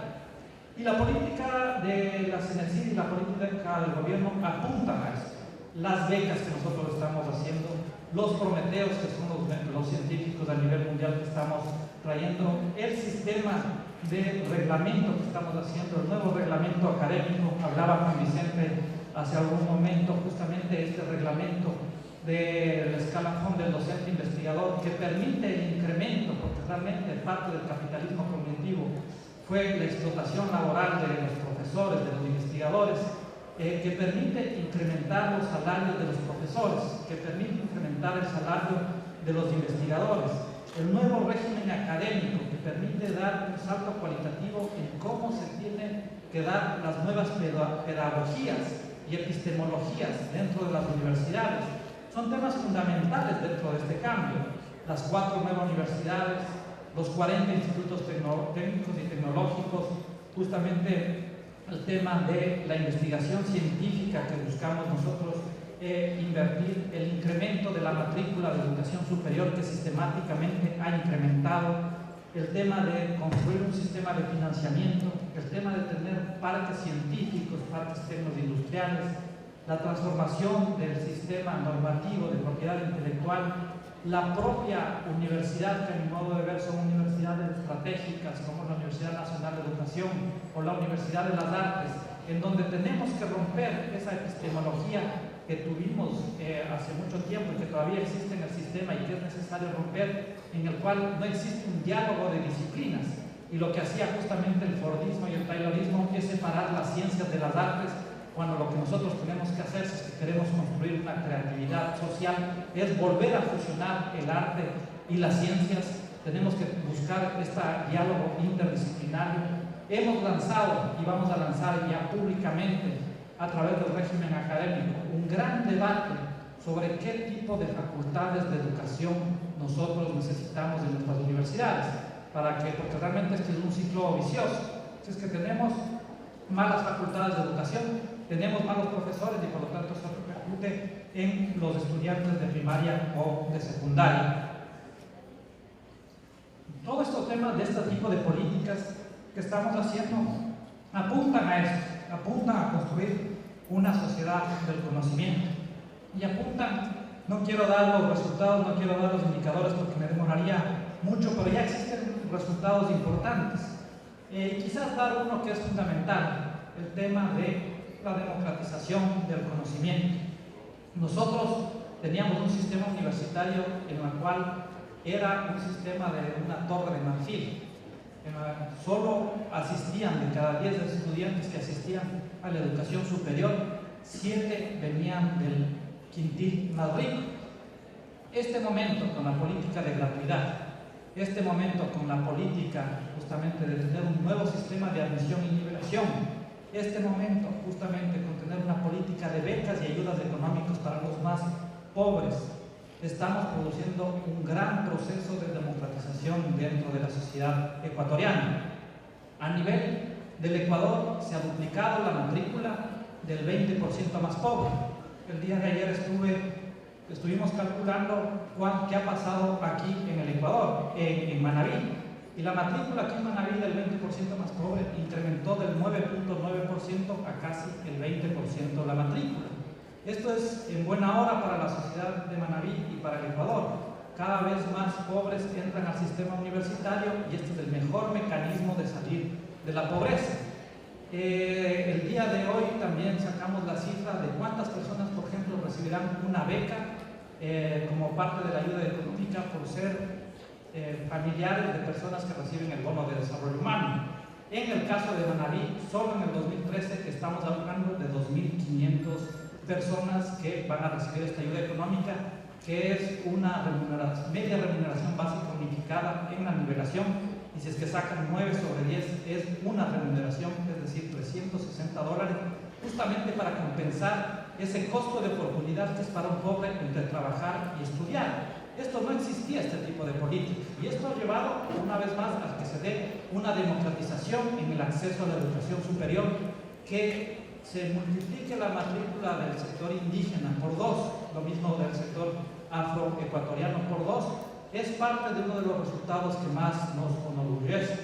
A: Y la política de la CNCID y la política del gobierno apuntan a esto. Las becas que nosotros estamos haciendo, los prometeos que son los científicos a nivel mundial que estamos trayendo, el sistema de reglamento que estamos haciendo, el nuevo reglamento académico. Hablaba con Vicente hace algún momento justamente este reglamento del escalafón del docente investigador, que permite el incremento, porque realmente parte del capitalismo cognitivo fue la explotación laboral de los profesores, de los investigadores, que permite incrementar los salarios de los profesores, que permite incrementar el salario de los investigadores, el nuevo régimen académico que permite dar un salto cualitativo en cómo se tienen que dar las nuevas pedagogías y epistemologías dentro de las universidades. Son temas fundamentales dentro de este cambio. Las 4 nuevas universidades, los 40 institutos técnicos y tecnológicos, justamente el tema de la investigación científica que buscamos nosotros invertir, el incremento de la matrícula de educación superior que sistemáticamente ha incrementado, el tema de construir un sistema de financiamiento, el tema de tener parques científicos, parques tecnoindustriales, la transformación del sistema normativo de propiedad intelectual, la propia universidad, que a mi modo de ver son universidades estratégicas como la Universidad Nacional de Educación o la Universidad de las Artes, en donde tenemos que romper esa epistemología que tuvimos hace mucho tiempo y que todavía existe en el sistema y que es necesario romper, en el cual no existe un diálogo de disciplinas. Y lo que hacía justamente el Fordismo y el Taylorismo es separar las ciencias de las artes, cuando lo que nosotros tenemos que hacer, si es que queremos construir una creatividad social, es volver a fusionar el arte y las ciencias. Tenemos que buscar este diálogo interdisciplinario. Hemos lanzado y vamos a lanzar ya públicamente a través del régimen académico un gran debate sobre qué tipo de facultades de educación nosotros necesitamos en nuestras universidades, porque realmente este es un ciclo vicioso. Si es que tenemos malas facultades de educación, tenemos malos profesores y por lo tanto eso repercute en los estudiantes de primaria o de secundaria. Todos estos temas de este tipo de políticas que estamos haciendo apuntan a esto, apuntan a construir una sociedad del conocimiento y apuntan, no quiero dar los resultados, no quiero dar los indicadores porque me demoraría mucho, pero ya existen resultados importantes. Quizás dar uno que es fundamental, el tema de la democratización del conocimiento. Nosotros teníamos un sistema universitario en el cual era un sistema de una torre de marfil. Solo asistían, de cada 10 estudiantes que asistían a la educación superior, 7 venían del quintil más rico. Este momento con la política de gratuidad, este momento con la política justamente de tener un nuevo sistema de admisión y nivelación, este momento justamente con tener una política de becas y ayudas económicas para los más pobres, estamos produciendo un gran proceso de democratización dentro de la sociedad ecuatoriana. A nivel del Ecuador se ha duplicado la matrícula del 20% más pobre. El día de ayer estuvimos calculando qué ha pasado aquí en el Ecuador, en Manabí. Y la matrícula aquí en Manabí del 20% más pobre incrementó del 9.9% a casi el 20% la matrícula. Esto es en buena hora para la sociedad de Manabí y para el Ecuador. Cada vez más pobres entran al sistema universitario y este es el mejor mecanismo de salir de la pobreza. El día de hoy también sacamos la cifra de cuántas personas, por ejemplo, recibirán una beca como parte de la ayuda económica por ser familiares de personas que reciben el bono de desarrollo humano. En el caso de Manabí, solo en el 2013 estamos hablando de 2.500 personas que van a recibir esta ayuda económica, que es una media remuneración básica unificada en la nivelación. Y si es que sacan 9 sobre 10 es una remuneración, es decir, $360, justamente para compensar ese costo de oportunidad que es para un pobre entre trabajar y estudiar. Esto no existía, este tipo de política, y esto ha llevado una vez más a que se dé una democratización en el acceso a la educación superior, que se multiplique la matrícula del sector indígena por 2, lo mismo del sector afroecuatoriano por 2, es parte de uno de los resultados que más nos enorgullece.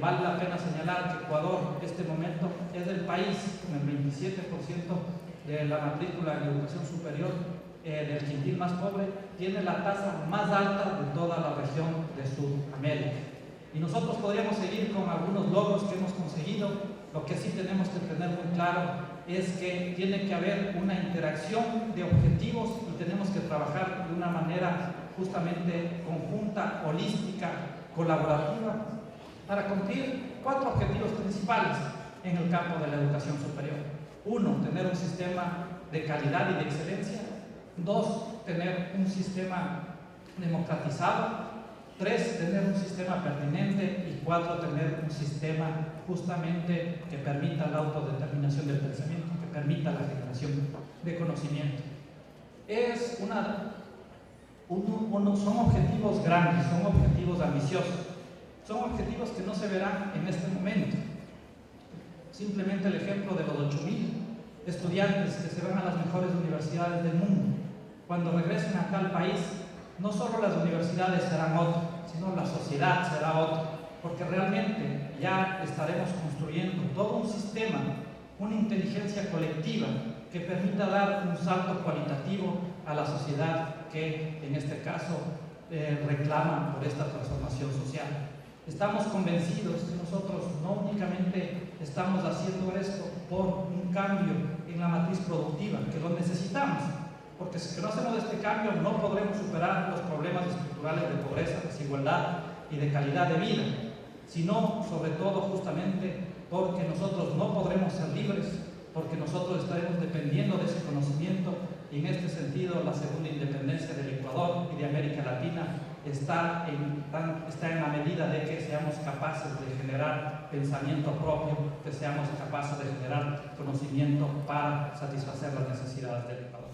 A: Vale la pena señalar que Ecuador, en este momento, es el país con el 27% de la matrícula en educación superior del quintil más pobre, tiene la tasa más alta de toda la región de Sudamérica. Y nosotros podríamos seguir con algunos logros que hemos conseguido. Lo que sí tenemos que tener muy claro es que tiene que haber una interacción de objetivos y tenemos que trabajar de una manera justamente conjunta, holística, colaborativa, para cumplir 4 objetivos principales en el campo de la educación superior. 1, tener un sistema de calidad y de excelencia. 2, tener un sistema democratizado. 3, tener un sistema pertinente. Y 4, tener un sistema justamente que permita la autodeterminación del pensamiento, que permita la generación de conocimiento. Son objetivos grandes, son objetivos ambiciosos, son objetivos que no se verán en este momento. Simplemente el ejemplo de los 8.000 estudiantes que se van a las mejores universidades del mundo. Cuando regresen acá al país, no solo las universidades serán otras, sino la sociedad será otra, porque realmente ya estaremos construyendo todo un sistema, una inteligencia colectiva que permita dar un salto cualitativo a la sociedad que en este caso reclama por esta transformación social. Estamos convencidos que nosotros no únicamente estamos haciendo esto por un cambio en la matriz productiva, que lo necesitamos, porque si no hacemos este cambio no podremos superar los problemas estructurales de pobreza, desigualdad y de calidad de vida, sino sobre todo justamente porque nosotros no podremos ser libres, porque nosotros estaremos dependiendo de ese conocimiento, y en este sentido la segunda independencia del Ecuador y de América Latina está en la medida de que seamos capaces de generar pensamiento propio, que seamos capaces de generar conocimiento para satisfacer las necesidades del Ecuador.